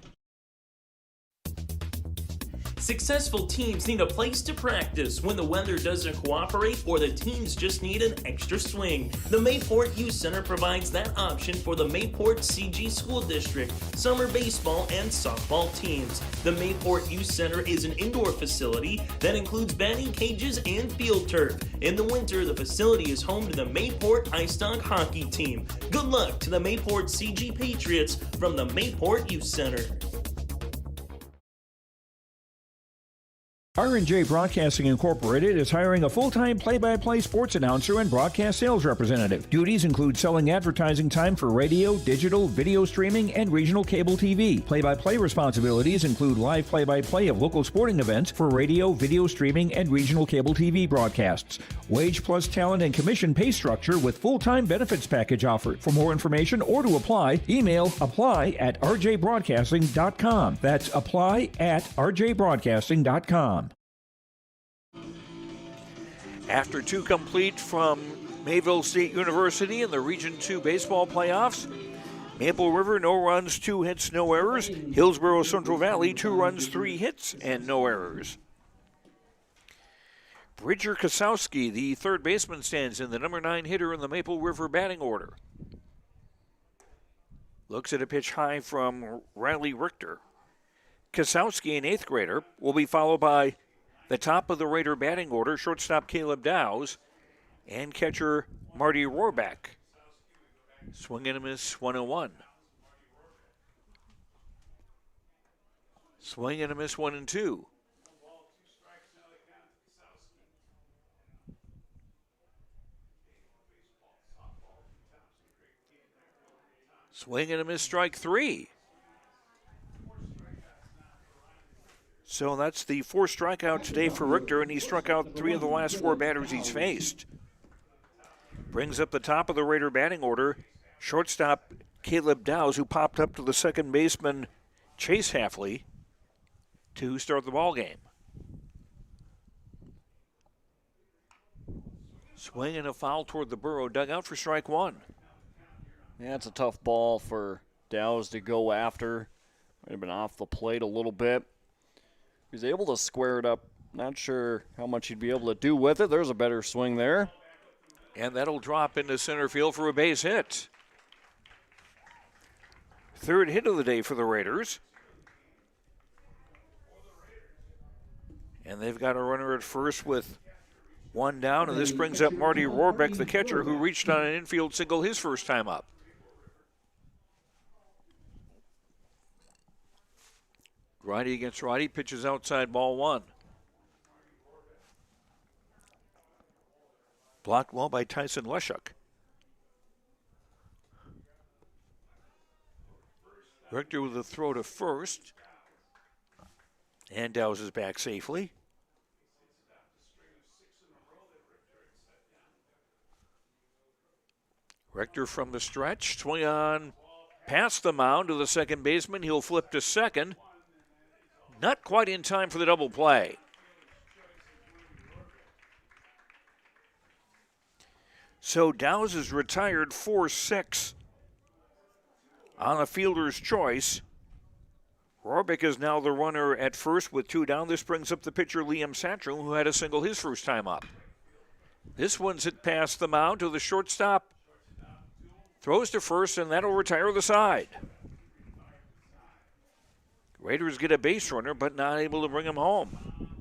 Successful teams need a place to practice when the weather doesn't cooperate or the teams just need an extra swing. The Mayport Youth Center provides that option for the Mayport CG School District, summer baseball and softball teams. The Mayport Youth Center is an indoor facility that includes batting cages and field turf. In the winter, the facility is home to the Mayport Ice Dog hockey team. Good luck to the Mayport CG Patriots from the Mayport Youth Center. R&J Broadcasting Incorporated is hiring a full-time play-by-play sports announcer and broadcast sales representative. Duties include selling advertising time for radio, digital, video streaming, and regional cable TV. Play-by-play responsibilities include live play-by-play of local sporting events for radio, video streaming, and regional cable TV broadcasts. Wage plus talent and commission pay structure with full-time benefits package offered. For more information or to apply, email apply@rjbroadcasting.com. That's apply@rjbroadcasting.com. After 2 complete from Mayville State University in the Region 2 baseball playoffs, Maple River, no runs, 2 hits, no errors. Hillsboro-Central Valley, 2 runs, 3 hits, and no errors. Bridger Kosowski, the third baseman, stands in, the number 9 hitter in the Maple River batting order. Looks at a pitch high from Riley Richter. Kosowski, an 8th grader, will be followed by the top of the Raider batting order, shortstop Caleb Dowse, and catcher Marty Rohrbeck. Swing and a miss, 1-1. Swing and a miss, 1-2. Swing and a miss, strike 3. So that's the 4th strikeout today for Richter, and he struck out 3 of the last 4 batters he's faced. Brings up the top of the Raider batting order, shortstop Caleb Dowse, who popped up to the second baseman Chase Halfley to start the ball game. Swing and a foul toward the Burrow dugout for strike 1. Yeah, it's a tough ball for Dowse to go after. Might have been off the plate a little bit. He's able to square it up. Not sure how much he'd be able to do with it. There's a better swing there. And that'll drop into center field for a base hit. 3rd hit of the day for the Raiders. And they've got a runner at first with 1 down, and this brings up Marty Rohrbeck, the catcher, who reached on an infield single his first time up. Righty against righty, pitches outside, ball 1. Blocked well by Tyson Leshuk. Richter with a throw to first. And Dowse is back safely. Richter from the stretch, swing on past the mound to the second baseman. He'll flip to second. Not quite in time for the double play. So Dowse is retired 4-6 on a fielder's choice. Rohrbeck is now the runner at first with 2 down. This brings up the pitcher Liam Satchel, who had a single his first time up. This one's hit past the mound to the shortstop. Throws to first, and that'll retire the side. Raiders get a base runner, but not able to bring him home.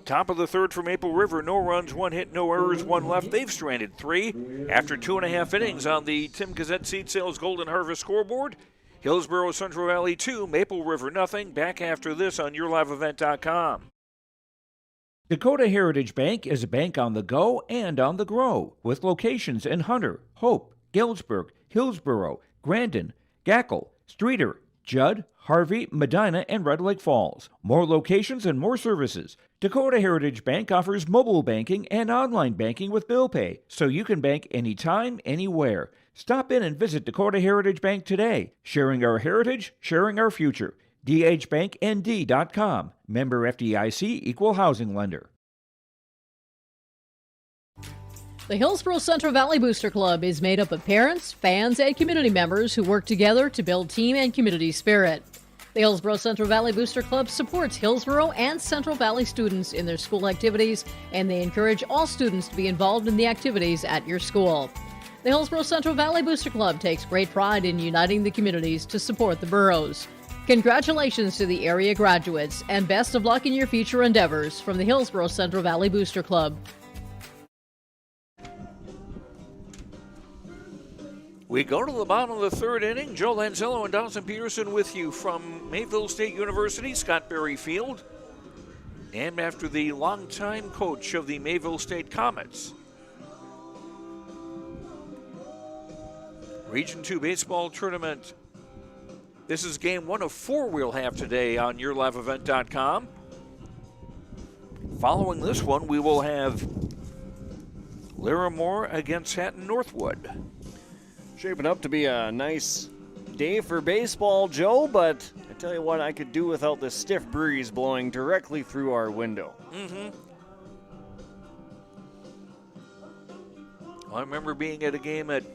Top of the 3rd for Maple River. No runs, 1 hit, no errors, 1 left. They've stranded 3 after 2.5 innings on the Tim Gazette Seed Sales Golden Harvest scoreboard. Hillsboro-Central Valley 2, Maple River nothing. Back after this on YourLiveEvent.com. Dakota Heritage Bank is a bank on the go and on the grow, with locations in Hunter, Hope, Galesburg, Hillsboro, Grandin, Gackle, Streeter, Judd, Harvey, Medina, and Red Lake Falls. More locations and more services. Dakota Heritage Bank offers mobile banking and online banking with bill pay, so you can bank anytime, anywhere. Stop in and visit Dakota Heritage Bank today. Sharing our heritage, sharing our future. dhbanknd.com. Member FDIC, Equal Housing Lender. The Hillsboro-Central Valley Booster Club is made up of parents, fans, and community members who work together to build team and community spirit. The Hillsboro-Central Valley Booster Club supports Hillsboro and Central Valley students in their school activities, and they encourage all students to be involved in the activities at your school. The Hillsboro-Central Valley Booster Club takes great pride in uniting the communities to support the boroughs. Congratulations to the area graduates, and best of luck in your future endeavors from the Hillsboro-Central Valley Booster Club. We go to the bottom of the third inning. Joe Lanzello and Dawson Peterson with you from Mayville State University, Scott Berry Field, named after the longtime coach of the Mayville State Comets. Region 2 baseball tournament. This is game 1 of 4 we'll have today on YourLiveEvent.com. Following this one, we will have Larimore against Hatton Northwood. Shaping up to be a nice day for baseball, Joe, but I tell you what, I could do without this stiff breeze blowing directly through our window. I remember being at a game at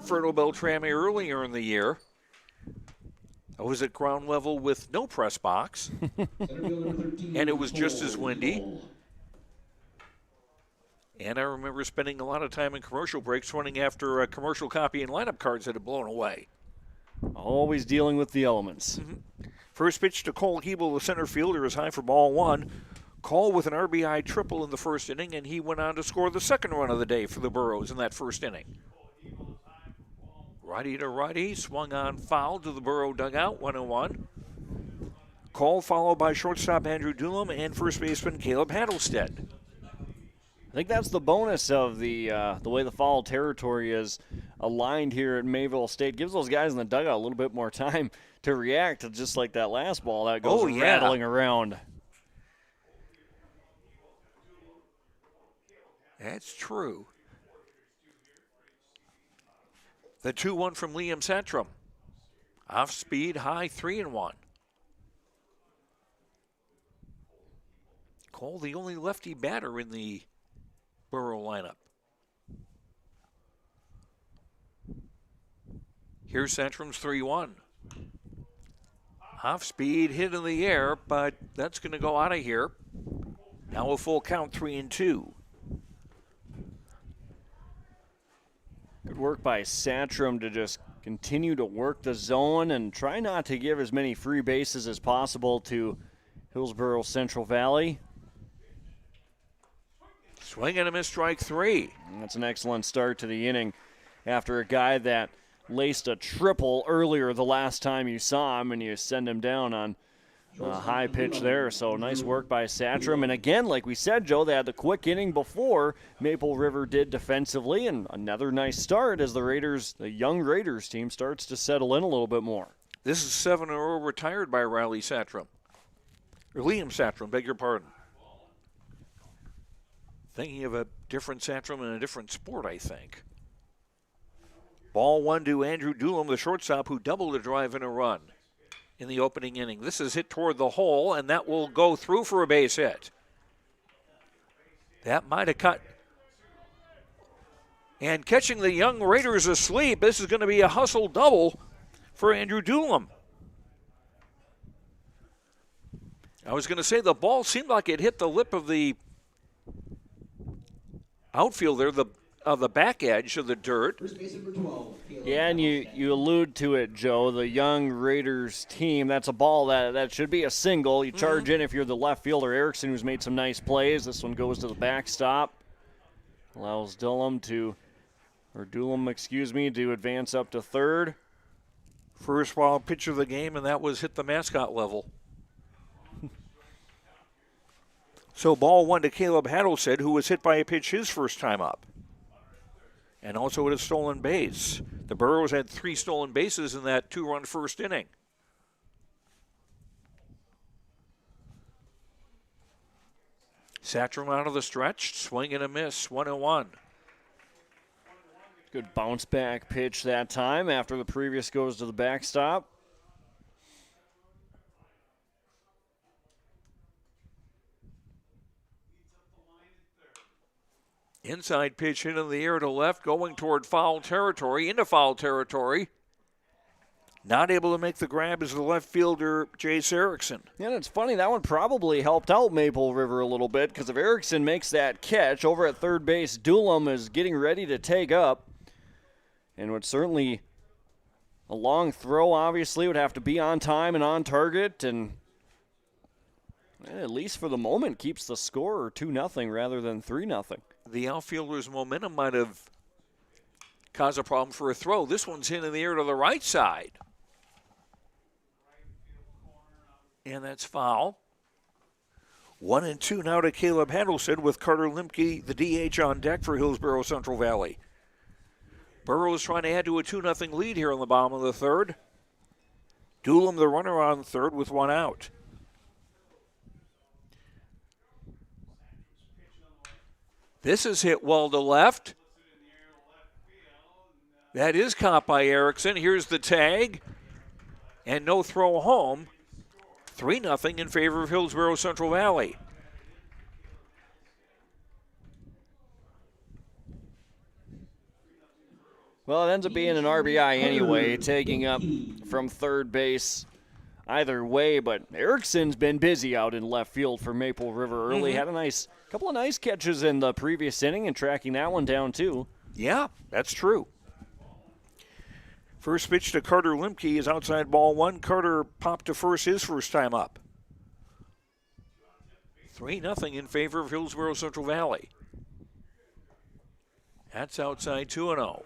Fertile Beltrami earlier in the year. I was at ground level with no press box, and it was just as windy. And I remember spending a lot of time in commercial breaks running after a commercial copy and lineup cards that had blown away. Always dealing with the elements. First pitch to Cole Hebel, the center fielder, is high for ball 1. Cole with an RBI triple in the first inning, and he went on to score the second run of the day for the Burros in that first inning. Righty to righty, swung on foul to the Burrow dugout, 1-1. Cole followed by shortstop Andrew Doolum and first baseman Caleb Hattlestead. I think that's the bonus of the way the foul territory is aligned here at Mayville State. Gives those guys in the dugout a little bit more time to react, just like that last ball that goes rattling around. That's true. The 2-1 from Liam Santrum. Off speed, high, 3-1. Cole, the only lefty batter in the Burrow lineup. Here's Santrum's 3-1. Off speed, hit in the air, but that's going to go out of here. Now a full count, 3-2. Good work by Santrum to just continue to work the zone and try not to give as many free bases as possible to Hillsboro-Central Valley. Swing and a miss, strike 3. And that's an excellent start to the inning after a guy that laced a triple earlier the last time you saw him, and you send him down on a high pitch there. So nice work by Santrum. And again, like we said, Joe, they had the quick inning before Maple River did defensively, and another nice start as the young Raiders team starts to settle in a little bit more. This is 7 in a row retired by Riley Santrum. Or Liam Santrum, beg your pardon. Thinking of a different Santrum in a different sport, I think. Ball 1 to Andrew Doolum, the shortstop, who doubled a drive and a run in the opening inning. This is hit toward the hole, and that will go through for a base hit. That might have cut. And catching the young Raiders asleep, this is going to be a hustle double for Andrew Doolum. I was going to say the ball seemed like it hit the lip of the outfield there, the back edge of the dirt. Yeah, and you allude to it, Joe. The young Raiders team, that's a ball that should be a single. You charge in if you're the left fielder, Erickson, who's made some nice plays. This one goes to the backstop. Allows Doolum to advance up to third. First wild pitch of the game, and that was hit the mascot level. So ball 1 to Caleb Hattlestead, who was hit by a pitch his first time up. And also at a stolen base. The Burros had 3 stolen bases in that 2-run first inning. Satchel out of the stretch, swing and a miss, 1-1. Good bounce back pitch that time after the previous goes to the backstop. Inside pitch hit in the air to left, going toward foul territory, into foul territory. Not able to make the grab is the left fielder, Jace Erickson. Yeah, and it's funny, that one probably helped out Maple River a little bit, because if Erickson makes that catch over at third base, Doolum is getting ready to take up. And would certainly, a long throw obviously would have to be on time and on target, and at least for the moment keeps the score 2-0 rather than 3-0. The outfielder's momentum might have caused a problem for a throw. This one's hit in the air to the right side. And that's foul. 1-2 now to Caleb Hendelson with Carter Limke, the DH, on deck for Hillsboro-Central Valley. Burrows trying to add to a 2-0 lead here in the bottom of the third. Doolum, the runner, on third with one out. This is hit well to left. That is caught by Erickson. Here's the tag. And no throw home. 3-0 in favor of Hillsboro-Central Valley. Well, it ends up being an RBI anyway, taking up from third base either way, but Erickson's been busy out in left field for Maple River early. Had a couple of nice catches in the previous inning and tracking that one down too. Yeah, that's true. First pitch to Carter Limke is outside ball one. Carter popped to first his first time up. 3-0 in favor of Hillsboro-Central Valley. That's outside 2-0.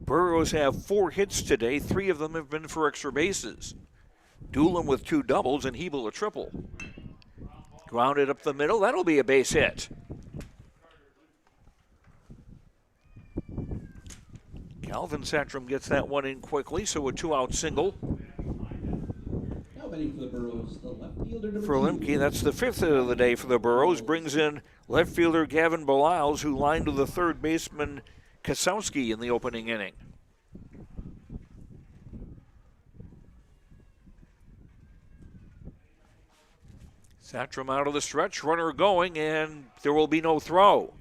Burrows have 4 hits today. 3 of them have been for extra bases. Doolum with 2 doubles and Hebel a triple. Grounded up the middle. That'll be a base hit. Calvin Satcham gets that one in quickly, so a 2-out single. Now batting for the Burrows, the left fielder number For Limke, that's the 5th hit of the day for the Burrows. Brings in left fielder Gavin Beliles, who lined to the third baseman Kasowski in the opening inning. Satcham out of the stretch, runner going, and there will be no throw.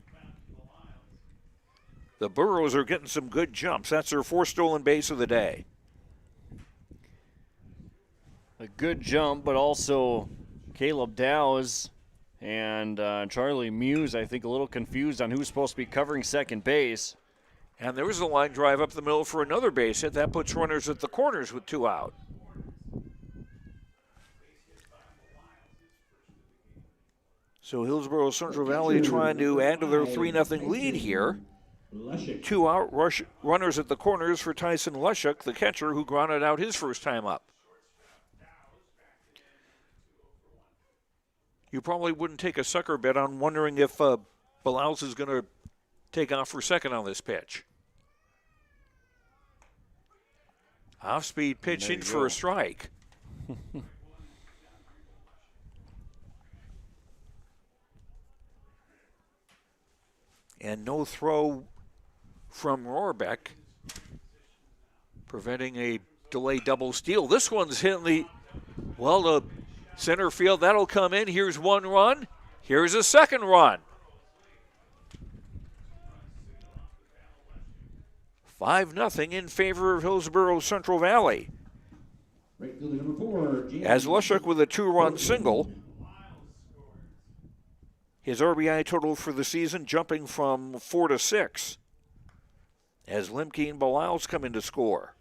The Burrows are getting some good jumps. That's their 4th stolen base of the day. A good jump, but also Caleb Dow's and Charlie Muse, I think, a little confused on who's supposed to be covering second base. And there was a line drive up the middle for another base hit. That puts runners at the corners with 2 out. So Hillsboro-Central Valley trying to add to their 3-0 lead here. 2 out runners at the corners for Tyson Lushuk, the catcher, who grounded out his first time up. You probably wouldn't take a sucker bet on wondering if Beliles is going to take off for second on this pitch. Off-speed pitch in for a strike. And no throw from Rohrbeck, preventing a delayed double steal. This one's hitting the center field. That'll come in. Here's 1 run. Here's a second run. 5-0 in favor of Hillsboro-Central Valley. Right fielder number 4, As Lushuk with a 2-run single. His RBI total for the season jumping from 4 to 6. As Limke and Beliles come in to score.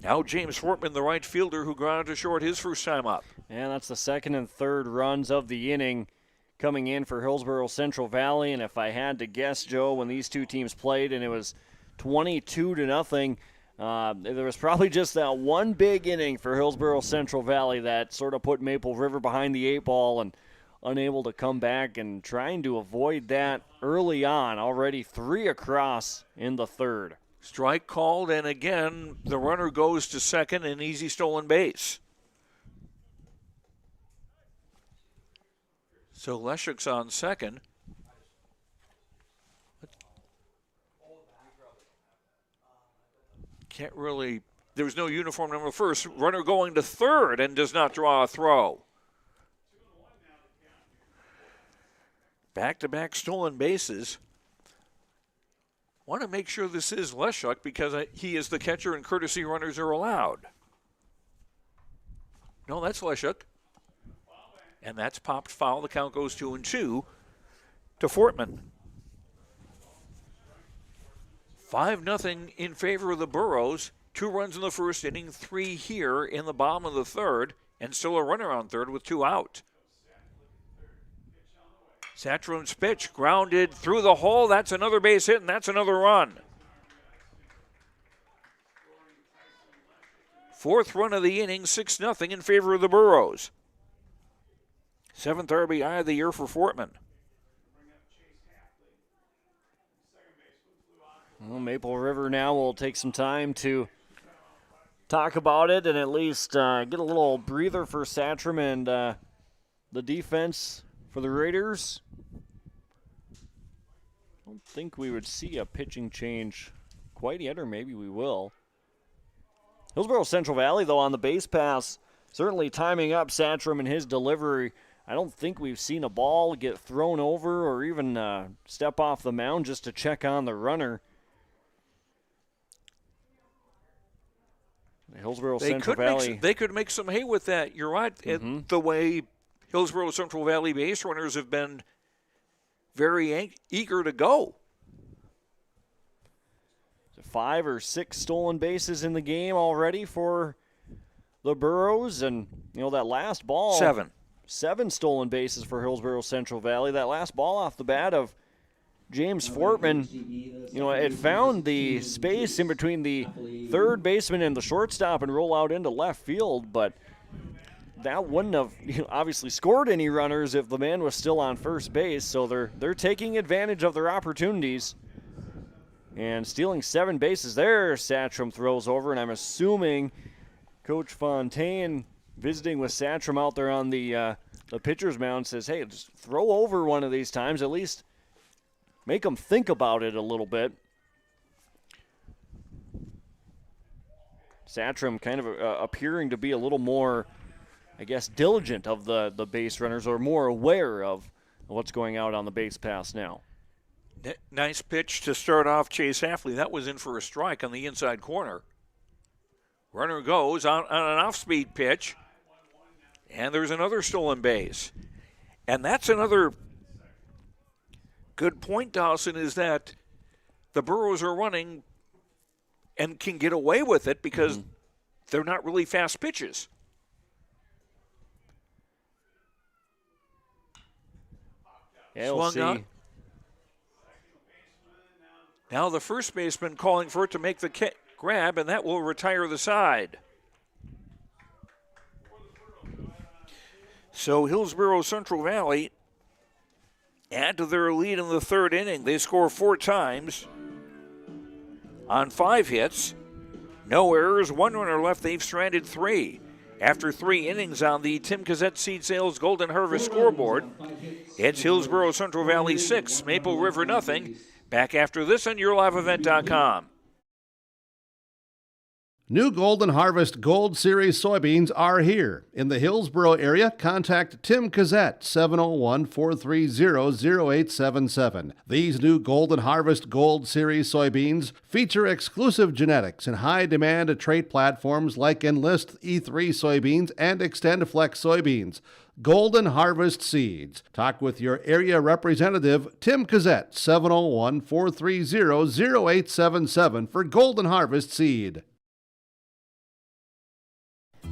Now James Fortman, the right fielder, who grounded to short his first time up. And that's the second and third runs of the inning coming in for Hillsboro-Central Valley. And if I had to guess, Joe, when these two teams played and it was 22-0, there was probably just that one big inning for Hillsboro-Central Valley that sort of put Maple River behind the 8 ball and unable to come back, and trying to avoid that early on. Already 3 across in the third. Strike called, and again, the runner goes to second, an easy stolen base. So Leshuk's on second. Can't really, there was no uniform number first. Runner going to third and does not draw a throw. Back-to-back stolen bases. Want to make sure this is Leshuk because he is the catcher and courtesy runners are allowed. No, that's Leshuk. And that's popped foul. The count goes 2-2 to Fortman. 5-0 in favor of the Burros. 2 runs in the first inning, 3 here in the bottom of the third, and still a runner on third with 2 out. Satrum's pitch grounded through the hole. That's another base hit, and that's another run. 4th run of the inning, 6-0 in favor of the Burros. 7th RBI of the year for Fortman. Well, Maple River now will take some time to talk about it and at least get a little breather for Satrum and the defense for the Raiders. I don't think we would see a pitching change quite yet, or maybe we will. Hillsboro-Central Valley, though, on the base pass, certainly timing up Satrum and his delivery. I don't think we've seen a ball get thrown over or even step off the mound just to check on the runner. Hillsboro-Central Valley. They could make some hay with that. You're right. The way Hillsboro-Central Valley base runners have been very eager to go. 5 or 6 stolen bases in the game already for the Burros. And, that last ball. 7 stolen bases for Hillsboro-Central Valley. That last ball off the bat of James Fortman, it found the space in between the third baseman and the shortstop and roll out into left field, but that wouldn't have obviously scored any runners if the man was still on first base, so they're taking advantage of their opportunities and stealing 7 bases there. Satrum throws over, and I'm assuming Coach Fontaine, visiting with Satrum out there on the pitcher's mound, says, hey, just throw over one of these times, at least make them think about it a little bit. Satrum kind of appearing to be a little more, I guess, diligent of the base runners, or more aware of what's going out on the base pass now. Nice pitch to start off Chase Hafley. That was in for a strike on the inside corner. Runner goes on an off-speed pitch, and there's another stolen base. And that's another good point, Dawson, is that the Burros are running and can get away with it because they're not really fast pitches. Yeah, we'll see. Out. Now the first baseman calling for it to make the grab, and that will retire the side. So Hillsboro-Central Valley add to their lead in the third inning. They score 4 times on 5 hits. No errors, 1 runner left. They've stranded 3. After 3 innings on the Tim Cassette Seed Sales Golden Harvest scoreboard, it's Hillsboro-Central Valley 6, Maple River nothing. Back after this on YourLiveEvent.com. New Golden Harvest Gold Series soybeans are here. In the Hillsboro area, contact Tim Cassette, 701-430-0877. These new Golden Harvest Gold Series soybeans feature exclusive genetics and high-demand trait platforms like Enlist E3 soybeans and XtendFlex soybeans. Golden Harvest Seeds. Talk with your area representative, Tim Cassette, 701-430-0877 for Golden Harvest Seed.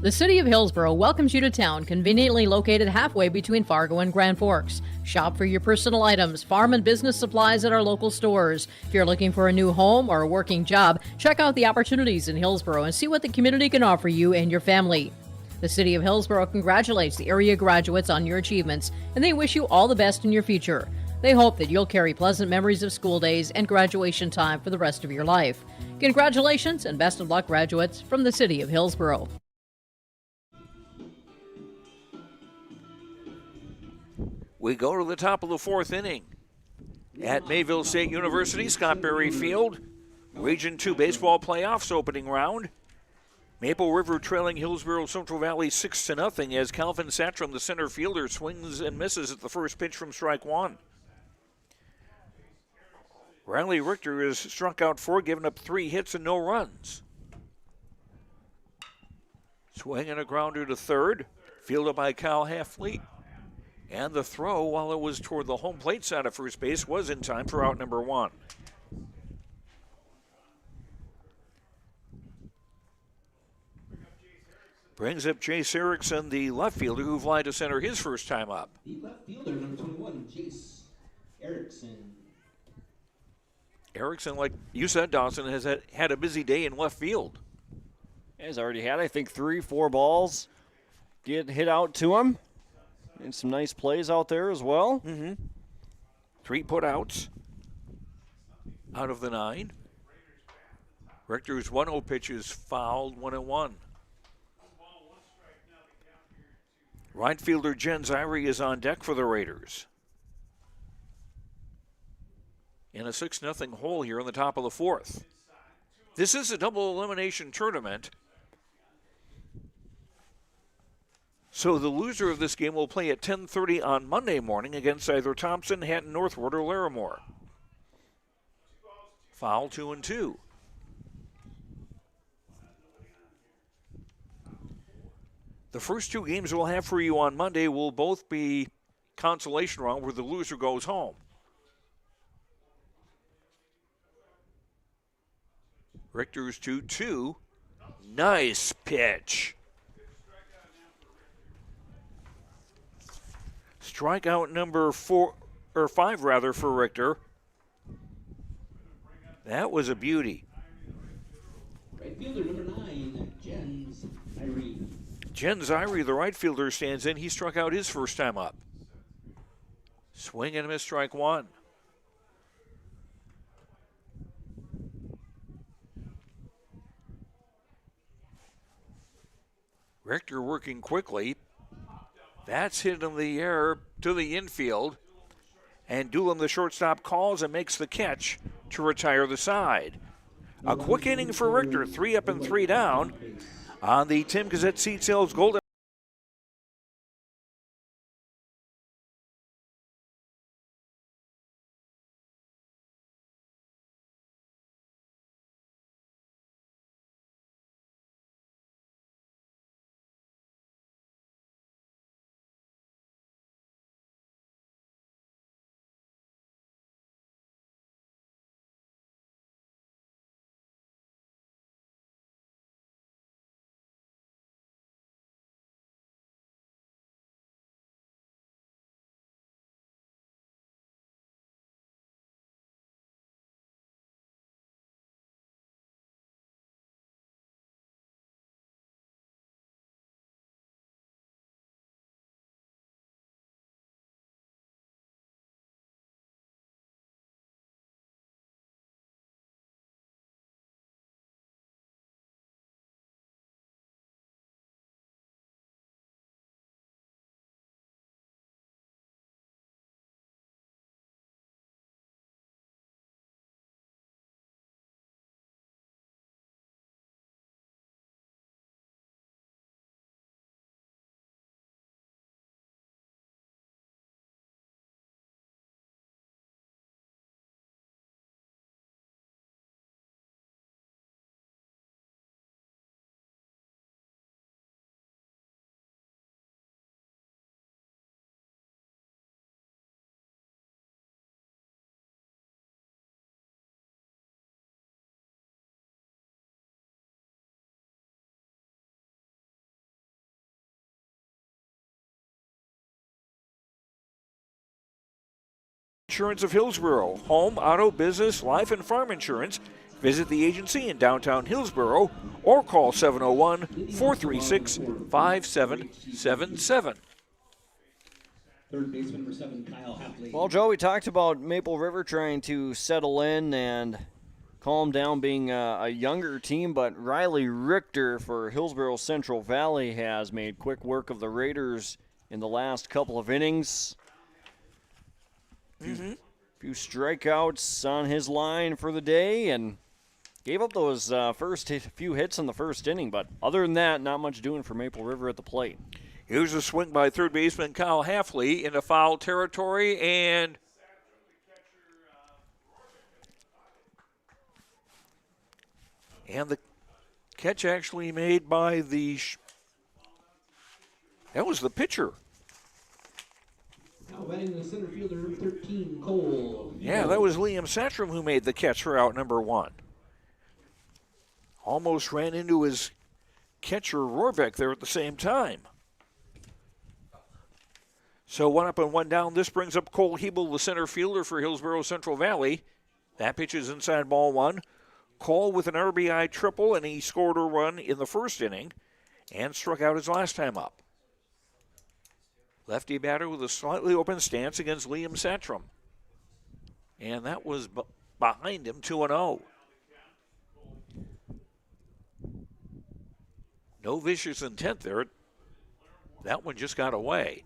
The City of Hillsboro welcomes you to town, conveniently located halfway between Fargo and Grand Forks. Shop for your personal items, farm and business supplies at our local stores. If you're looking for a new home or a working job, check out the opportunities in Hillsboro and see what the community can offer you and your family. The City of Hillsboro congratulates the area graduates on your achievements, and they wish you all the best in your future. They hope that you'll carry pleasant memories of school days and graduation time for the rest of your life. Congratulations and best of luck, graduates, from the City of Hillsboro. We go to the top of the fourth inning. At Mayville State University, Scott Berry Field, Region 2 baseball playoffs opening round. Maple River trailing Hillsboro-Central Valley 6-0 as Calvin Satrom, the center fielder, swings and misses at the first pitch from strike one. Riley Richter has struck out 4, given up 3 hits and no runs. Swing and a grounder to third, fielded by Kyle Halfleet. And the throw, while it was toward the home plate side of first base, was in time for out number 1. Brings up Chase Erickson, the left fielder, who fly to center his first time up. The left fielder, number 21, Chase Erickson. Erickson, like you said, Dawson, has had a busy day in left field. He's already had, I think, 3-4 balls get hit out to him. And some nice plays out there as well. 3 putouts out of the 9. Richter's 1-0 pitch is fouled, 1-1. Right fielder Jen Zyrie is on deck for the Raiders. In a 6-0 hole here in the top of the fourth. This is a double elimination tournament. So the loser of this game will play at 10:30 on Monday morning against either Thompson, Hatton Northwood, or Larimore. Foul 2-2. The first 2 games we'll have for you on Monday will both be consolation round where the loser goes home. Richter's 2-2. Nice pitch. Strikeout number 5 for Richter. That was a beauty. Right fielder number 9, Jen Zyrie. Jen Zyrie, the right fielder, stands in. He struck out his first time up. Swing and a miss, strike 1. Richter working quickly. That's hit in the air to the infield. And Doolin, the shortstop, calls and makes the catch to retire the side. A quick inning for Richter, 3 up and 3 down on the Tim Gazette Seed Sales Golden. Insurance of Hillsboro, home, auto, business, life, and farm insurance. Visit the agency in downtown Hillsboro or call 701-436-5777. Third baseman for 7, Kyle Hapley. Well, Joe, we talked about Maple River trying to settle in and calm down, being a younger team, but Riley Richter for Hillsboro-Central Valley has made quick work of the Raiders in the last couple of innings. Few strikeouts on his line for the day, and gave up those first few hits in the first inning, but other than that, not much doing for Maple River at the plate. Here's a swing by third baseman Kyle Haffley into foul territory, and the catch actually made by that was the pitcher. Now batting the center fielder, number 13, Cole. Yeah, that was Liam Satcham who made the catch for out number 1. Almost ran into his catcher Rohrbeck there at the same time. So 1 up and 1 down. This brings up Cole Hebel, the center fielder for Hillsboro-Central Valley. That pitch is inside ball 1. Cole with an RBI triple, and he scored a run in the first inning and struck out his last time up. Lefty batter with a slightly open stance against Liam Satcham. And that was behind him, 2-0. No vicious intent there. That one just got away.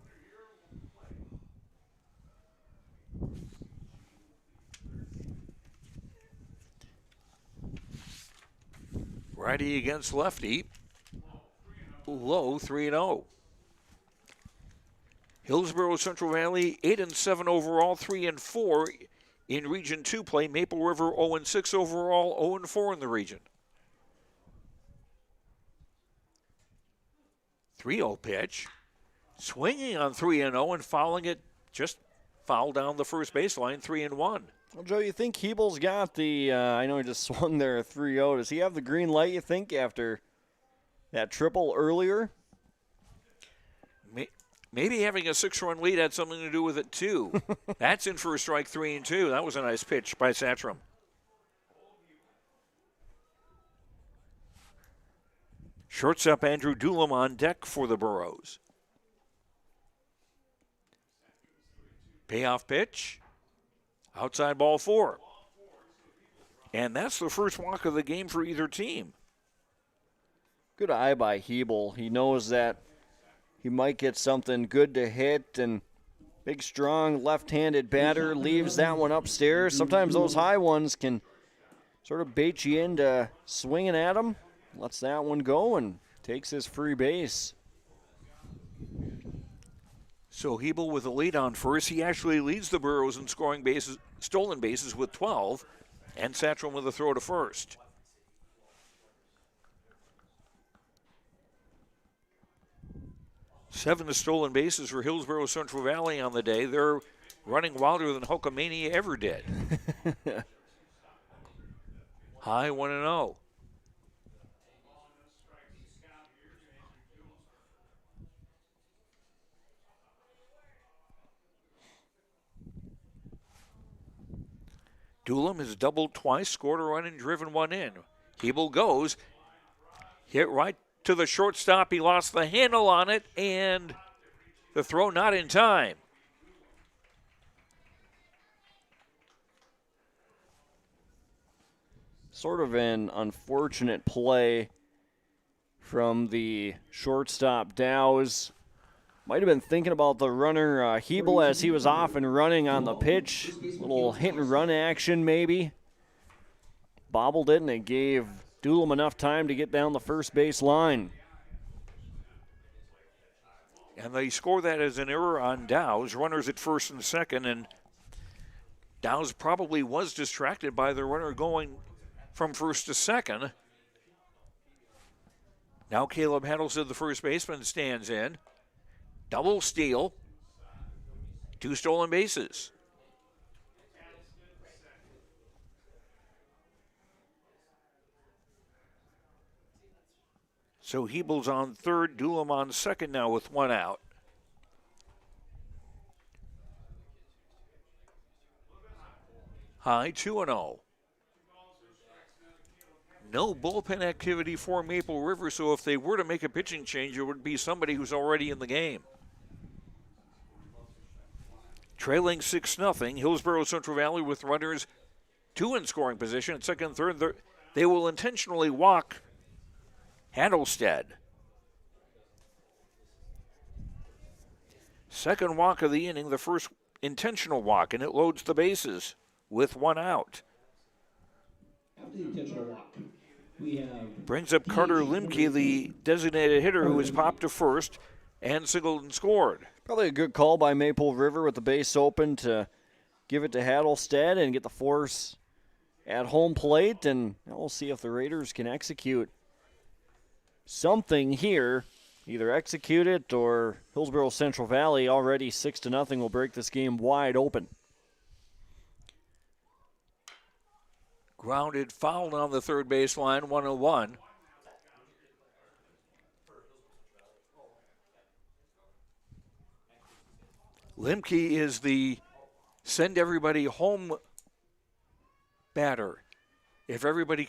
Righty against lefty. Low, 3-0. Hillsboro-Central Valley 8-7 overall, 3-4 in Region 2 play. Maple River 0-6 overall, 0-4 in the region. 3-0 pitch. Swinging on 3-0 and fouling it, just foul down the first baseline, 3-1. Well, Joe, you think Hebel's got the, I know he just swung there 3-0. Does he have the green light, you think, after that triple earlier? Maybe having a 6-run lead had something to do with it, too. That's in for a strike, 3-2. That was a nice pitch by Satcham. Shortstop Andrew Doolam on deck for the Burros. Payoff pitch. Outside ball 4. And that's the first walk of the game for either team. Good eye by Hebel. He knows that he might get something good to hit, and big, strong, left-handed batter leaves that one upstairs. Sometimes those high ones can sort of bait you into swinging at him. Lets that one go and takes his free base. So Hebel with a lead on first. He actually leads the Burros in scoring bases, stolen bases with 12, and Satcham with a throw to first. Seven stolen bases for Hillsboro-Central Valley on the day. They're running wilder than Hulkamania ever did. High 1-0. Doolam has doubled twice, scored a run, and driven one in. Hebel goes, hit right to the shortstop. He lost the handle on it, and the throw not in time. Sort of an unfortunate play from the shortstop Dow's. Might have been thinking about the runner Hebel as he was off and running on the pitch. Little hit and run action maybe. Bobbled it, and it gave Doolam enough time to get down the first base line. And they score that as an error on Dow's. Runners at first and second, and Dow's probably was distracted by the runner going from first to second. Now Caleb Heddleston, the first baseman, stands in. Double steal. 2 stolen bases. So Hebel's on third, Doolam on second now with 1 out. High 2-0. no bullpen activity for Maple River, so if they were to make a pitching change, it would be somebody who's already in the game. Trailing 6-0, Hillsboro-Central Valley with runners 2 in scoring position. At second and third, they will intentionally walk Hattlestead. Second walk of the inning, the first intentional walk, and it loads the bases with 1 out. After the intentional walk, we have brings up Carter Limke, the designated hitter, who was popped to first and singled and scored. Probably a good call by Maple River with the base open to give it to Hattlestead and get the force at home plate, and we'll see if the Raiders can execute something here. Either execute it or Hillsboro-Central Valley, already 6-0, will break this game wide open. Grounded foul on the third baseline, 1-1. Limke is the send everybody home batter. If everybody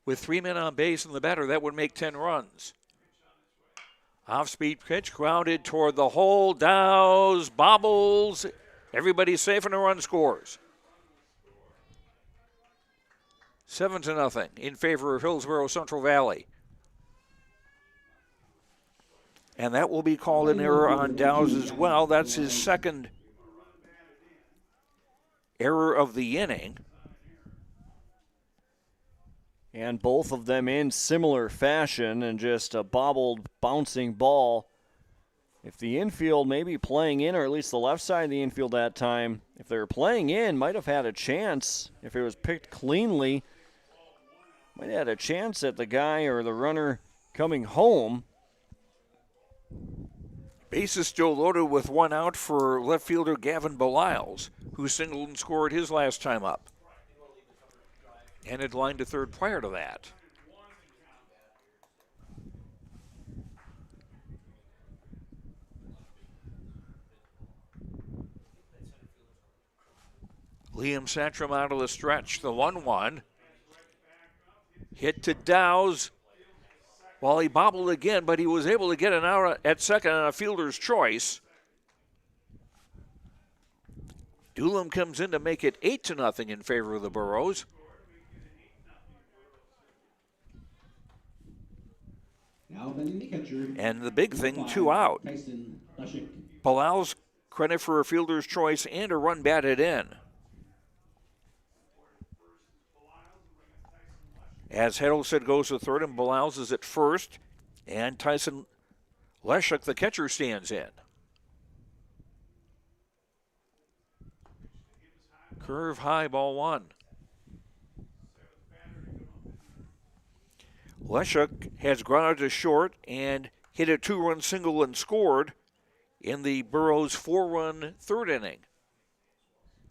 with 3 men on base and the batter, that would make 10 runs. Off-speed pitch, grounded toward the hole, Dow's, bobbles. Everybody's safe and a run scores. 7-0 in favor of Hillsboro-Central Valley. And that will be called an error on Dow's as well. That's his second error of the inning. And both of them in similar fashion, and just a bobbled, bouncing ball. If the infield may be playing in, or at least the left side of the infield that time, if they were playing in, might have had a chance. If it was picked cleanly, might have had a chance at the guy or the runner coming home. Base is still loaded with 1 out for left fielder Gavin Beliles, who singled and scored his last time up, and had lined to third prior to that. Liam Santrum out of the stretch, the 1-1. Hit to Dow's. Well, he bobbled again, but he was able to get an out at second on a fielder's choice. Doolin comes in to make it 8-0 in favor of the Burros. now bending the catcher. And the big thing, 2 out. Palal's credit for a fielder's choice and a run batted in. As Hattlestead goes to third and Beliles is at first, and Tyson Leshuk, the catcher, stands in. Curve high, ball 1. Leshuk has grounded to short and hit a 2-run single and scored in the Burros' 4-run third inning.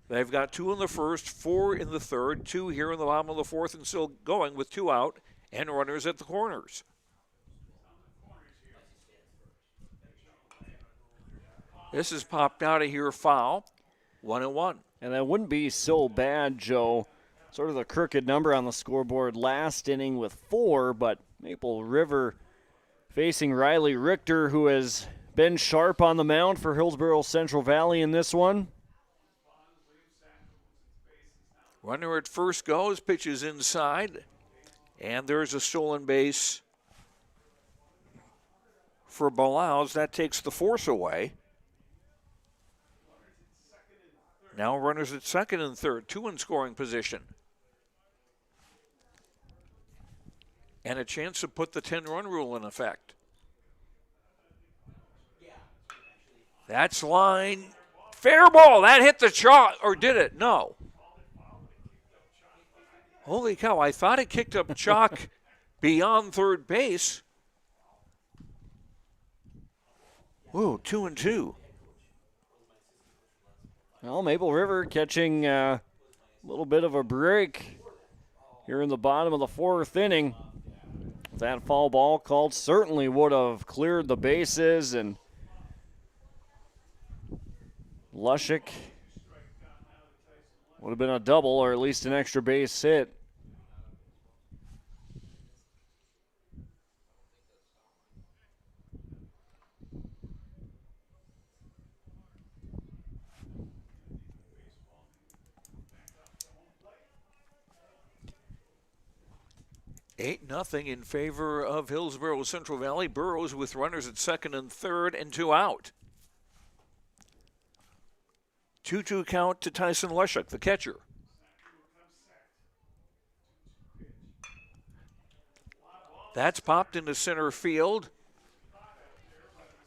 They've got 2 in the first, 4 in the third, 2 here in the bottom of the fourth, and still going with 2 out and runners at the corners. This is popped out of here, foul, 1-1. And that wouldn't be so bad, Joe. Sort of the crooked number on the scoreboard last inning with 4, but Maple River facing Riley Richter, who has been sharp on the mound for Hillsboro-Central Valley in this one. Runner at first goes, pitches inside, and there's a stolen base for Beliles. That takes the force away. Now runners at second and third, 2 in scoring position. And a chance to put the 10-run rule in effect. That's line. Fair ball. That hit the chalk, or did it? No. Holy cow, I thought it kicked up chalk beyond third base. Whoa, 2-2. Well, Maple River catching a little bit of a break here in the bottom of the 4th inning. That foul ball called certainly would have cleared the bases, and Leshuk would have been a double or at least an extra base hit. 8-0 in favor of Hillsboro-Central Valley. Burrows with runners at second and third and 2 out. 2-2 count to Tyson Leshuk, the catcher. That's popped into center field.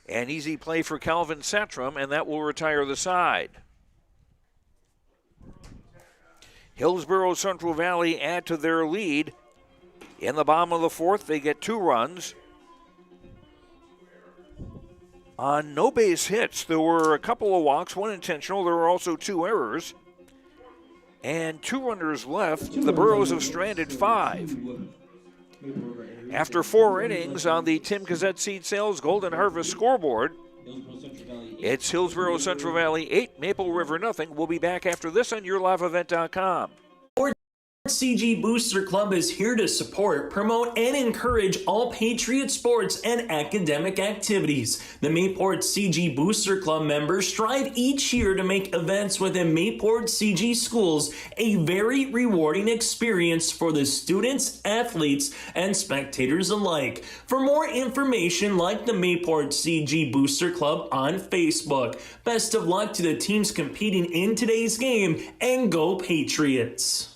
An easy play for Calvin Satram, and that will retire the side. Hillsboro-Central Valley add to their lead. In the bottom of the fourth, they get 2 runs. On no base hits, there were a couple of walks, 1 intentional. There were also 2 errors. And 2 runners left. The Burros have stranded 5. After 4 innings on the Tim Gazette Seed Sales Golden Harvest scoreboard, it's Hillsboro-Central Valley 8, Maple River nothing. We'll be back after this on YourLiveEvent.com. CG Booster Club is here to support, promote, and encourage all Patriot sports and academic activities. The Mayport CG Booster Club members strive each year to make events within Mayport CG schools a very rewarding experience for the students, athletes, and spectators alike. For more information, like the Mayport CG Booster Club on Facebook. Best of luck to the teams competing in today's game, and go Patriots!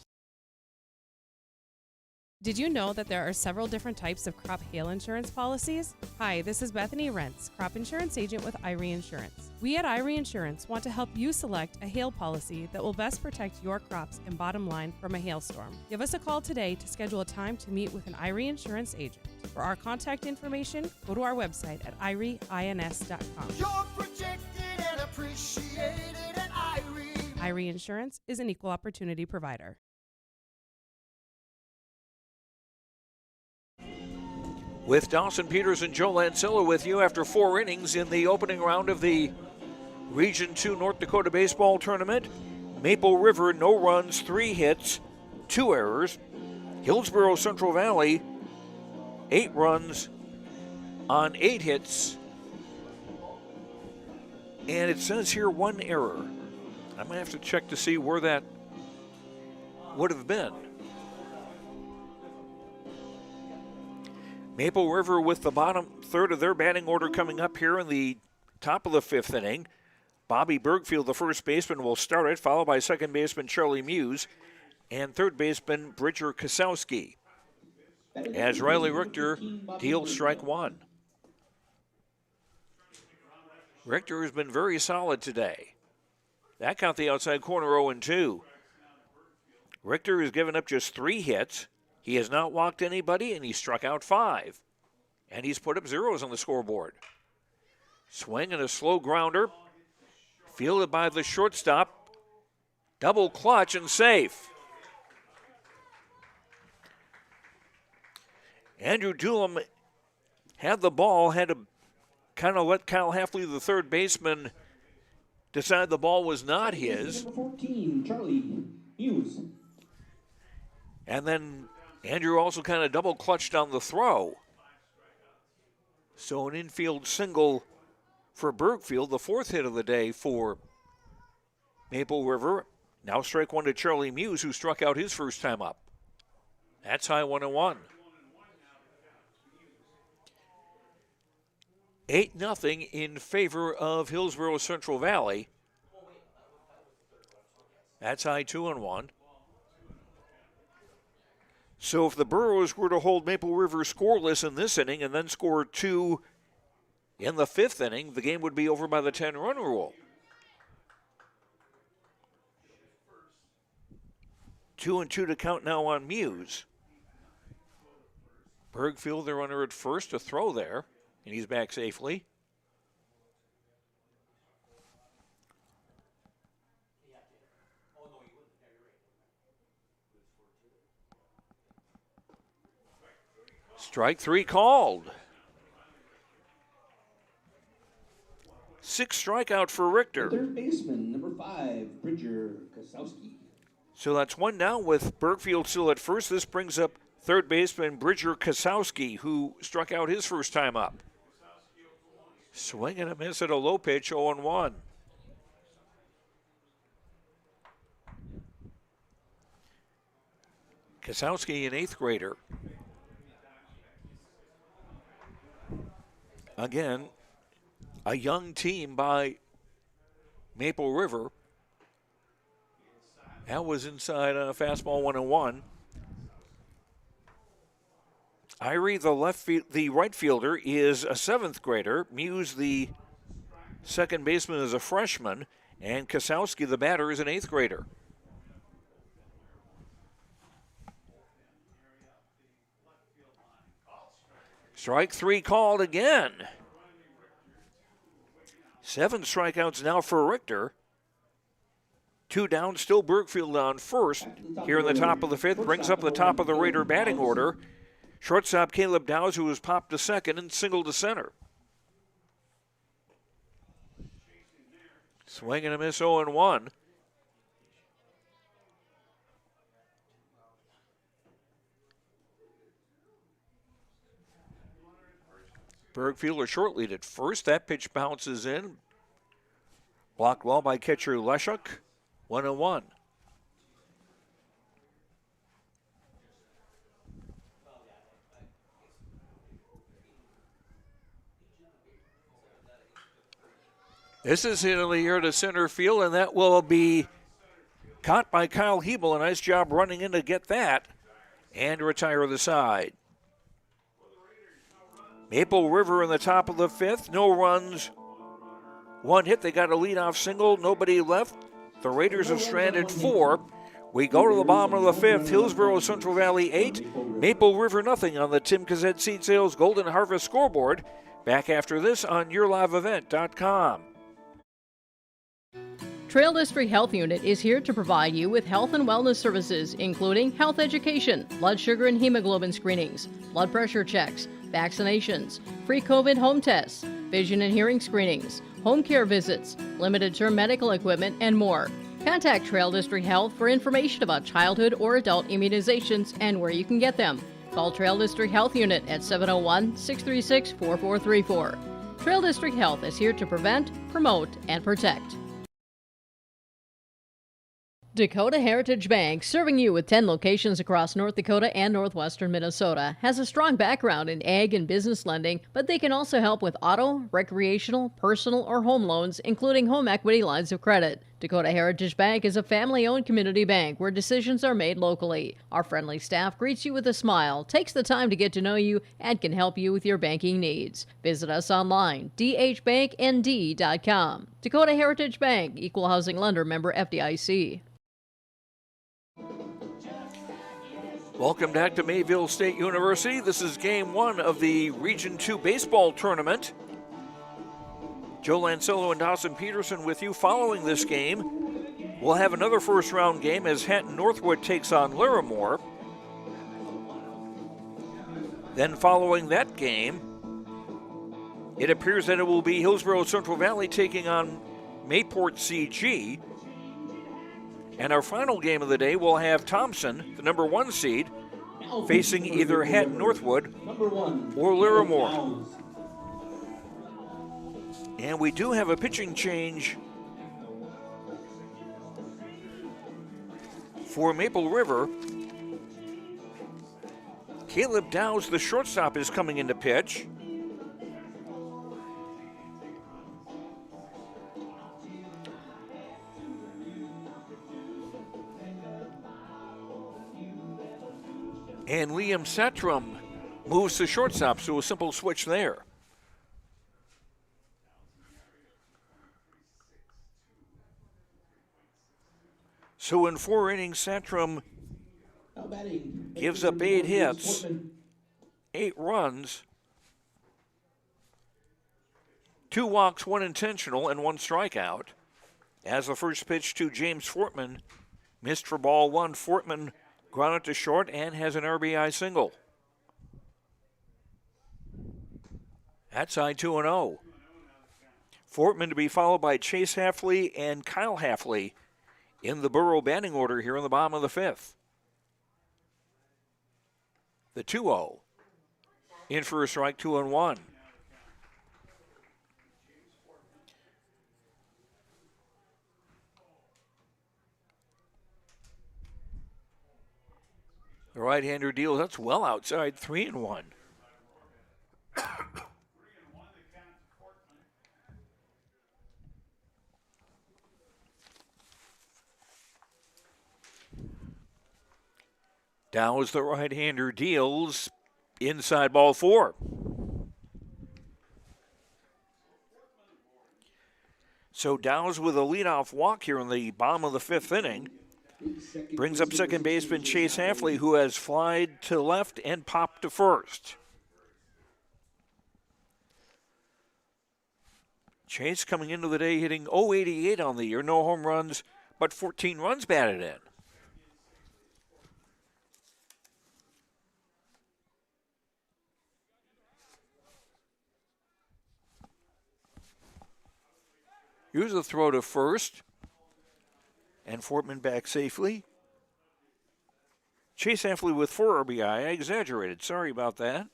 Did you know that there are several different types of crop hail insurance policies? Hi, this is Bethany Rentz, crop insurance agent with Irie Insurance. We at Irie Insurance want to help you select a hail policy that will best protect your crops and bottom line from a hailstorm. Give us a call today to schedule a time to meet with an Irie Insurance agent. For our contact information, go to our website at irieins.com. You're protected and appreciated at Irie. Irie Insurance is an equal opportunity provider. With Dawson Peters and Joe Lancilla with you after 4 innings in the opening round of the Region 2 North Dakota Baseball Tournament. Maple River, no runs, 3 hits, 2 errors. Hillsboro-Central Valley, 8 runs on 8 hits. And it says here 1 error. I'm going to have to check to see where that would have been. Maple River with the bottom third of their batting order coming up here in the top of the 5th inning. Bobby Bergfield, the first baseman, will start it, followed by second baseman Charlie Muse and third baseman Bridger Kosowski. As Riley Richter deals strike 1. Richter has been very solid today. That count the outside corner 0-2. Richter has given up just 3 hits. He has not walked anybody, and he struck out 5. And he's put up zeros on the scoreboard. Swing and a slow grounder. Fielded by the shortstop. Double clutch and safe. Andrew Doolum had the ball, had to kind of let Kyle Halfley, the third baseman, decide the ball was not his. Number 14, Charlie Hughes. And then Andrew also kind of double clutched on the throw. So an infield single for Bergfield, the 4th hit of the day for Maple River. Now strike 1 to Charlie Muse, who struck out his first time up. That's high 1-1. 8-0 in favor of Hillsboro-Central Valley. That's high 2-1. So if the Burros were to hold Maple River scoreless in this inning and then score 2 in the 5th inning, the game would be over by the 10-run rule. 2-2 to count now on Muse. Bergfield, the runner at first, to throw there, and he's back safely. Strike 3 called. 6 strikeout for Richter. Third baseman, number 5, Bridger Kosowski. So that's 1 down with Bergfield still at first. This brings up third baseman Bridger Kosowski, who struck out his first time up. Swing and a miss at a low pitch, 0-1. Kosowski, an 8th grader. Again, a young team by Maple River. That was inside on a fastball 1-1. Irie, the right fielder, is a 7th grader. Muse, the second baseman, is a freshman. And Kasowski, the batter, is an 8th grader. Strike 3 called again. 7 strikeouts now for Richter. 2 down, still Bergfield on first. Here in the top of the 5th, brings up the top of the Raider batting order. Shortstop Caleb Dowse, who was popped to second and singled to center. Swing and a miss, 0-1. Bergfielder short lead at first. That pitch bounces in. Blocked well by catcher Leshuk. 1-1. This is hit in the air to center field, and that will be caught by Kyle Hebel. A nice job running in to get that and retire the side. Maple River in the top of the 5th. No runs, 1 hit. They got a leadoff single. Nobody left. The Raiders have stranded 4. We go to the bottom of the 5th. Hillsboro-Central Valley 8. Maple River nothing on the Tim Kazet Seed Sales Golden Harvest scoreboard. Back after this on YourLiveEvent.com. Trail District Health Unit is here to provide you with health and wellness services, including health education, blood sugar and hemoglobin screenings, blood pressure checks, vaccinations, free COVID home tests, vision and hearing screenings, home care visits, limited-term medical equipment, and more. Contact Trail District Health for information about childhood or adult immunizations and where you can get them. Call Trail District Health Unit at 701-636-4434. Trail District Health is here to prevent, promote, and protect. Dakota Heritage Bank, serving you with 10 locations across North Dakota and northwestern Minnesota, has a strong background in ag and business lending, but they can also help with auto, recreational, personal, or home loans, including home equity lines of credit. Dakota Heritage Bank is a family-owned community bank where decisions are made locally. Our friendly staff greets you with a smile, takes the time to get to know you, and can help you with your banking needs. Visit us online, dhbanknd.com. Dakota Heritage Bank, Equal Housing Lender, member FDIC. Welcome back to Mayville State University. This is game 1 of the Region 2 baseball tournament. Joe Lancello and Dawson Peterson with you. Following this game, we'll have another first round game as Hatton Northwood takes on Larimore. Then following that game, it appears that it will be Hillsboro-Central Valley taking on Mayport CG. And our final game of the day will have Thompson, the number 1 seed, facing either Hatton Northwood or Larimore. And we do have a pitching change for Maple River. Caleb Dowse, the shortstop, is coming into pitch. And Liam Satrum moves to shortstop, so a simple switch there. So in 4 innings, Satrum gives up 8 hits, 8 runs, 2 walks, 1 intentional, and 1 strikeout. As the first pitch to James Fortman missed for ball 1. Fortman grounded to short and has an RBI single. That's side 2-0. Fortman to be followed by Chase Halfley and Kyle Halfley in the Borough batting order here in the bottom of the 5th. The 2-0. In for a strike, 2-1. The right-hander deals, that's well outside, 3-1. Dow's the right-hander deals inside ball 4. So Dow's with a leadoff walk here in the bottom of the 5th inning. Brings up second baseman Chase Hafley, who has flied to left and popped to first. Chase coming into the day hitting .088 on the year. No home runs, but 14 runs batted in. Here's a throw to first. And Fortman back safely. Chase Hafley with 4 RBI. I exaggerated. Sorry about that.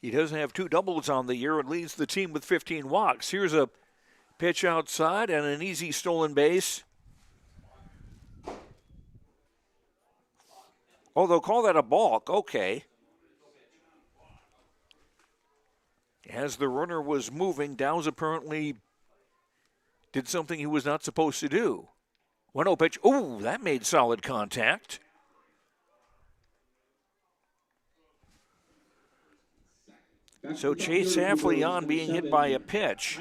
He does have 2 doubles on the year and leads the team with 15 walks. Here's a pitch outside and an easy stolen base. Oh, they'll call that a balk. Okay. As the runner was moving, Dow's apparently did something he was not supposed to do. 1-0 pitch. Ooh, that made solid contact. So Chase Hafley on being hit by a pitch.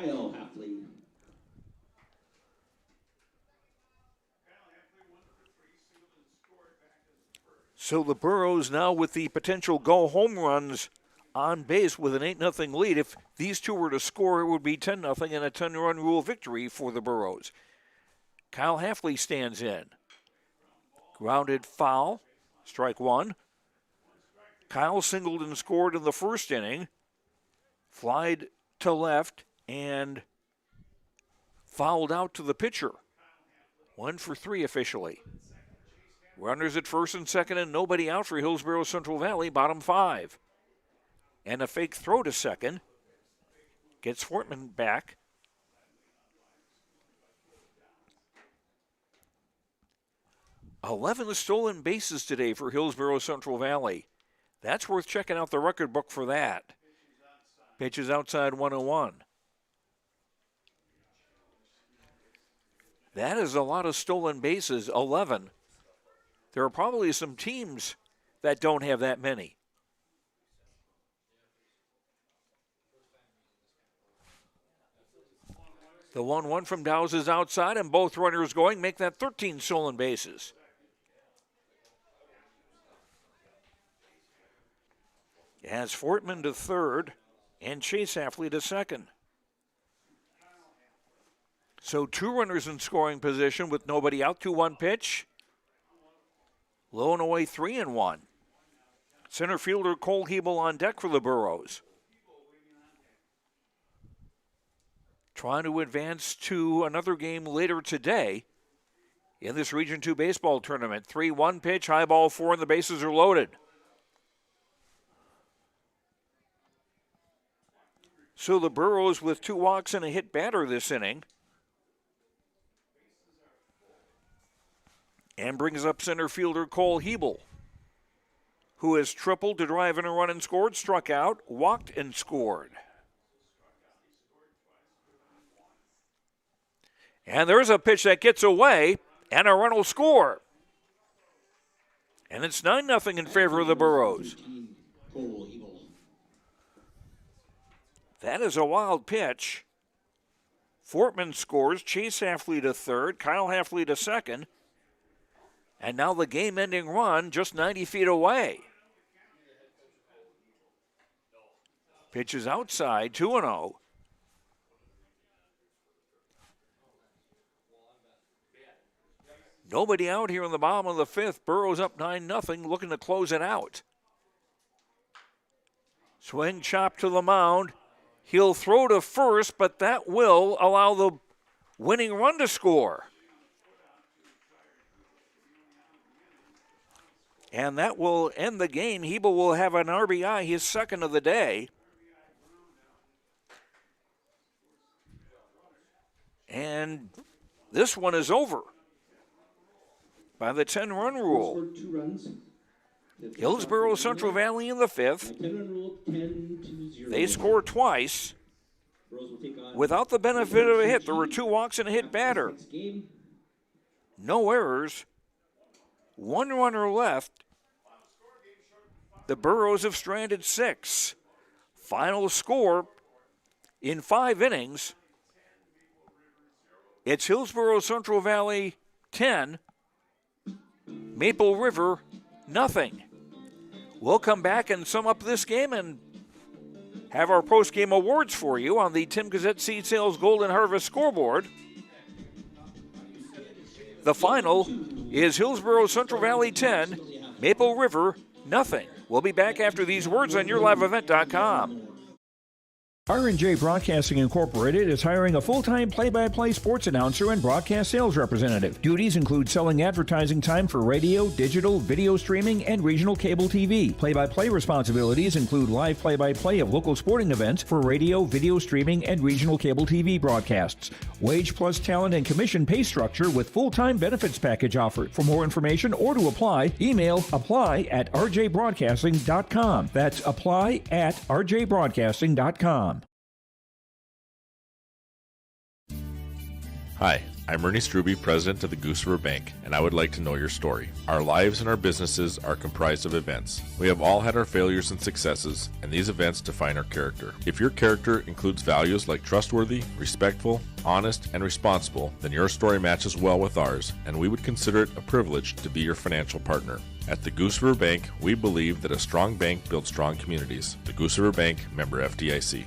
So the Burros now with the potential go home runs on base with an 8-0 lead. If these two were to score, it would be 10-0 and a 10-run rule victory for the Burros. Kyle Hafley stands in. Grounded foul, strike 1. Kyle singled and scored in the first inning. Flied to left and fouled out to the pitcher. 1 for 3 officially. Runners at first and second and nobody out for Hillsboro-Central Valley, bottom 5. And a fake throw to second. Gets Fortman back. $11 stolen bases today for Hillsboro-Central Valley. That's worth checking out the record book for that. Pitch is outside 1-0. That is a lot of stolen bases, 11. There are probably some teams that don't have that many. The 1-1 from Dow's is outside, and both runners going make that 13 stolen bases. As Fortman to third and Chase Hafley to second. So 2 runners in scoring position with nobody out. 2-1 pitch. Low and away 3-1. Center fielder Cole Hebel on deck for the Burros. Trying to advance to another game later today in this Region 2 baseball tournament. 3-1 pitch, high ball 4, and the bases are loaded. So the Burros with 2 walks and a hit batter this inning. And brings up center fielder Cole Hebel, who has tripled to drive in a run and scored, struck out, walked and scored. And there's a pitch that gets away, and a run will score. And it's 9-0 in favor of the Burros. That is a wild pitch. Fortman scores, Chase Hafley to third, Kyle Hafley to second. And now the game-ending run just 90 feet away. Pitch is outside, 2-0. Nobody out here in the bottom of the 5th. Burros up 9-0, looking to close it out. Swing, chop to the mound. He'll throw to first, but that will allow the winning run to score. And that will end the game. Hebel will have an RBI, his second of the day. And this one is over by the 10-run rule. Hillsboro-Central Valley in the 5th. They score twice without the benefit of a hit. There were 2 walks and a hit batter. no errors, one runner left. The Burros have stranded 6. Final score in 5 innings. It's Hillsboro-Central Valley 10, Maple River nothing. We'll come back and sum up this game and have our post-game awards for you on the Tim Gazette Seed Sales Golden Harvest scoreboard. The final is Hillsboro-Central Valley 10, Maple River nothing. We'll be back after these words on YourLiveEvent.com. R&J Broadcasting Incorporated is hiring a full-time play-by-play sports announcer and broadcast sales representative. Duties include selling advertising time for radio, digital, video streaming, and regional cable TV. Play-by-play responsibilities include live play-by-play of local sporting events for radio, video streaming, and regional cable TV broadcasts. Wage plus talent and commission pay structure with full-time benefits package offered. For more information or to apply, email apply@rjbroadcasting.com. That's apply@rjbroadcasting.com. Hi, I'm Ernie Struby, president of the Goose River Bank, and I would like to know your story. Our lives and our businesses are comprised of events. We have all had our failures and successes, and these events define our character. If your character includes values like trustworthy, respectful, honest, and responsible, then your story matches well with ours, and we would consider it a privilege to be your financial partner. At the Goose River Bank, we believe that a strong bank builds strong communities. The Goose River Bank, member FDIC.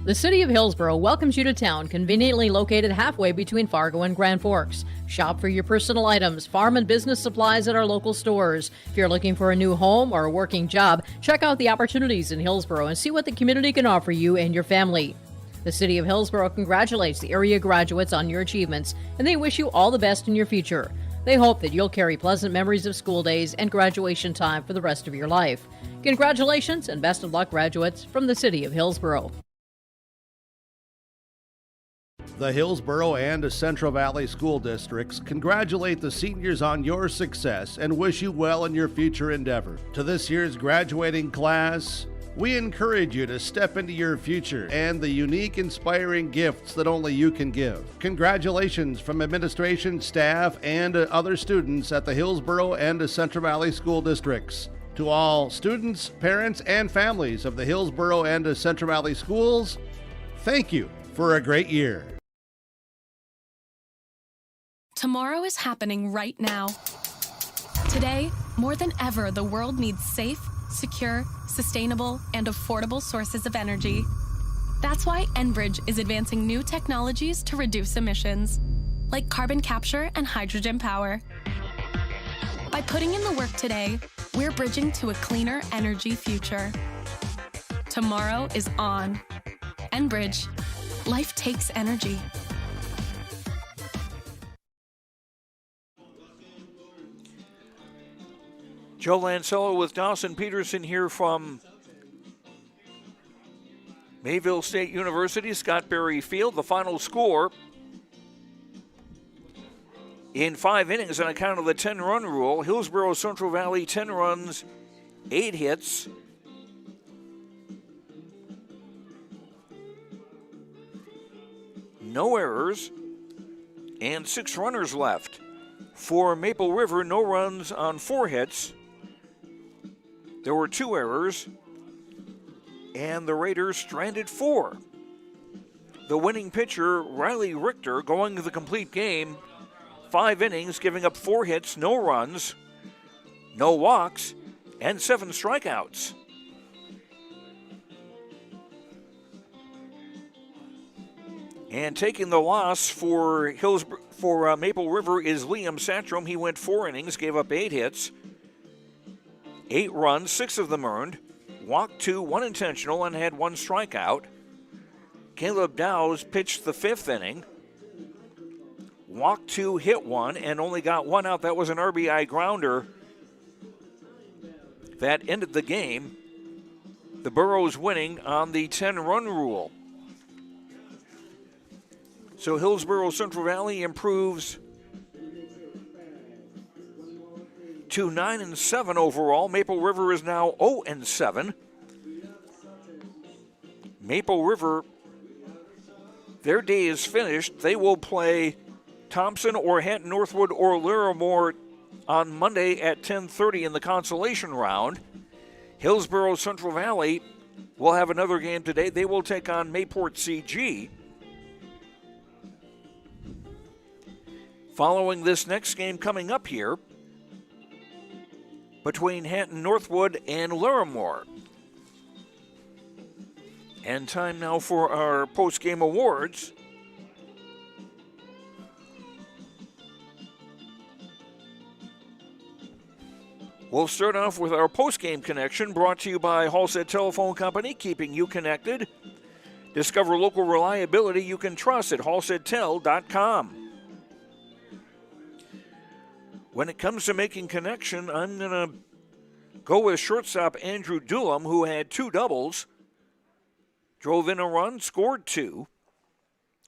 The City of Hillsboro welcomes you to town, conveniently located halfway between Fargo and Grand Forks. Shop for your personal items, farm and business supplies at our local stores. If you're looking for a new home or a working job, check out the opportunities in Hillsboro and see what the community can offer you and your family. The City of Hillsboro congratulates the area graduates on your achievements, and they wish you all the best in your future. They hope that you'll carry pleasant memories of school days and graduation time for the rest of your life. Congratulations and best of luck, graduates, from the City of Hillsboro. The Hillsboro and Central Valley School Districts congratulate the seniors on your success and wish you well in your future endeavor. To this year's graduating class, we encourage you to step into your future and the unique, inspiring gifts that only you can give. Congratulations from administration, staff, and other students at the Hillsboro and Central Valley School Districts. To all students, parents, and families of the Hillsboro and Central Valley Schools, thank you for a great year. Tomorrow is happening right now. Today, more than ever, the world needs safe, secure, sustainable, and affordable sources of energy. That's why Enbridge is advancing new technologies to reduce emissions, like carbon capture and hydrogen power. By putting in the work today, we're bridging to a cleaner energy future. Tomorrow is on. Enbridge. Life takes energy. Joe Lancello with Dawson Peterson here from Mayville State University, Scott Berry Field. The final score in 5 innings on account of the 10-run rule. Hillsboro-Central Valley, 10 runs, 8 hits. No errors, and 6 runners left. For Maple River, no runs on 4 hits. There were 2 errors, and the Raiders stranded 4. The winning pitcher, Riley Richter, going the complete game, 5 innings, giving up 4 hits, no runs, no walks, and 7 strikeouts. And taking the loss for Maple River is Liam Satcham. He went 4 innings, gave up 8 hits, 8 runs, 6 of them earned, walked 2, 1 intentional, and had 1 strikeout. Caleb Dowse pitched the 5th inning, walked 2, hit 1, and only got 1 out. That was an RBI grounder that ended the game. The Burros winning on the 10-run rule. So Hillsboro-Central Valley improves to 9-7 overall. Maple River is now 0-7. Maple River their day is finished. They will play Thompson or Hampton Northwood or Larimore on Monday at 10:30 in the consolation round. Hillsboro-Central Valley will have another game today. They will take on Mayport CG. Following this next game coming up here between Hampton Northwood and Larimore. And time now for our post-game awards. We'll start off with our post-game connection, brought to you by Halstead Telephone Company, keeping you connected. Discover local reliability you can trust at halsteadtel.com. When it comes to making connection, I'm going to go with shortstop Andrew Doolam, who had 2 doubles, drove in a run, scored 2.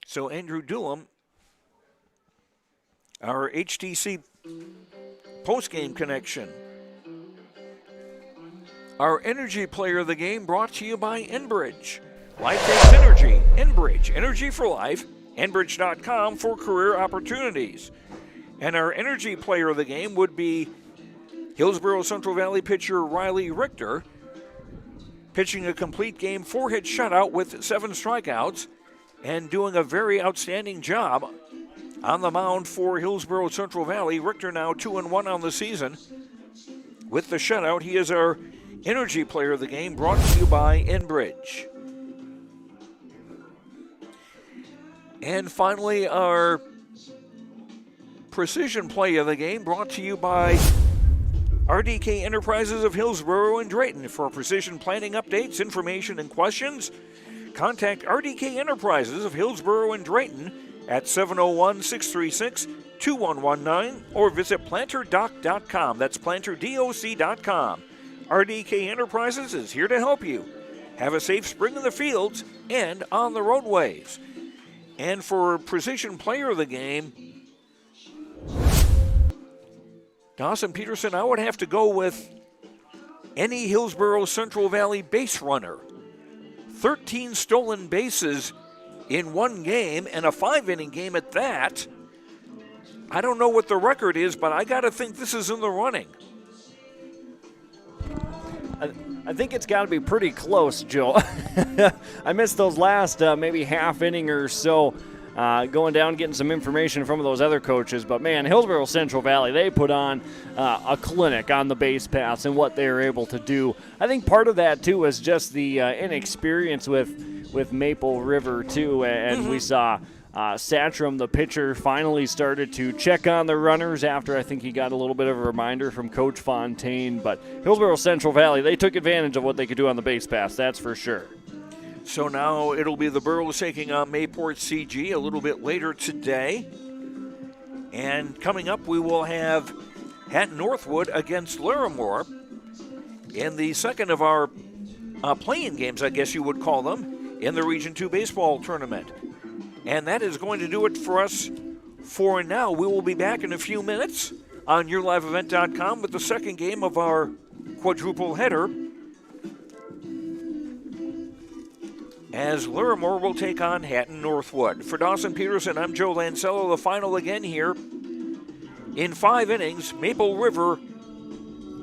So Andrew Doolam, our HTC post-game connection. Our energy player of the game brought to you by Enbridge. Life takes energy. Enbridge, energy for life. Enbridge.com for career opportunities. And our energy player of the game would be Hillsboro-Central Valley pitcher Riley Richter, pitching a complete game, 4-hit shutout with 7 strikeouts, and doing a very outstanding job on the mound for Hillsboro-Central Valley. Richter now 2-1 on the season. With the shutout, he is our energy player of the game, brought to you by Enbridge. And finally, our precision play of the game, brought to you by RDK Enterprises of Hillsboro and Drayton. For precision planning updates, information, and questions, contact RDK Enterprises of Hillsboro and Drayton at 701-636-2119 or visit planterdoc.com. That's planterdoc.com. RDK Enterprises is here to help you. Have a safe spring in the fields and on the roadways. And for precision player of the game, Dawson Peterson, I would have to go with any Hillsboro-Central Valley base runner. 13 stolen bases in one game, and a 5-inning game at that. I don't know what the record is, but I got to think this is in the running. I think it's got to be pretty close, Joe. I missed those last maybe half inning or so. Going down, getting some information from those other coaches. But, man, Hillsboro-Central Valley, they put on a clinic on the base paths and what they were able to do. I think part of that, too, was just the inexperience with Maple River, too. And we saw Satchram, the pitcher, finally started to check on the runners after I think he got a little bit of a reminder from Coach Fontaine. But Hillsboro-Central Valley, they took advantage of what they could do on the base paths, that's for sure. So now it'll be the Burros taking on Mayport CG a little bit later today. And coming up, we will have Hampton Northwood against Larimore in the second of our play-in games, I guess you would call them, in the Region 2 baseball tournament. And that is going to do it for us for now. We will be back in a few minutes on YourLiveEvent.com with the second game of our quadruple header, as Larimore will take on Hampton Northwood. For Dawson Peterson, I'm Joe Lancello. The final again here. In 5 innings, Maple River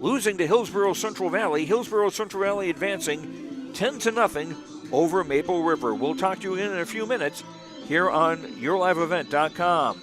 losing to Hillsboro-Central Valley. Hillsboro-Central Valley advancing 10-0 over Maple River. We'll talk to you again in a few minutes here on YourLiveEvent.com.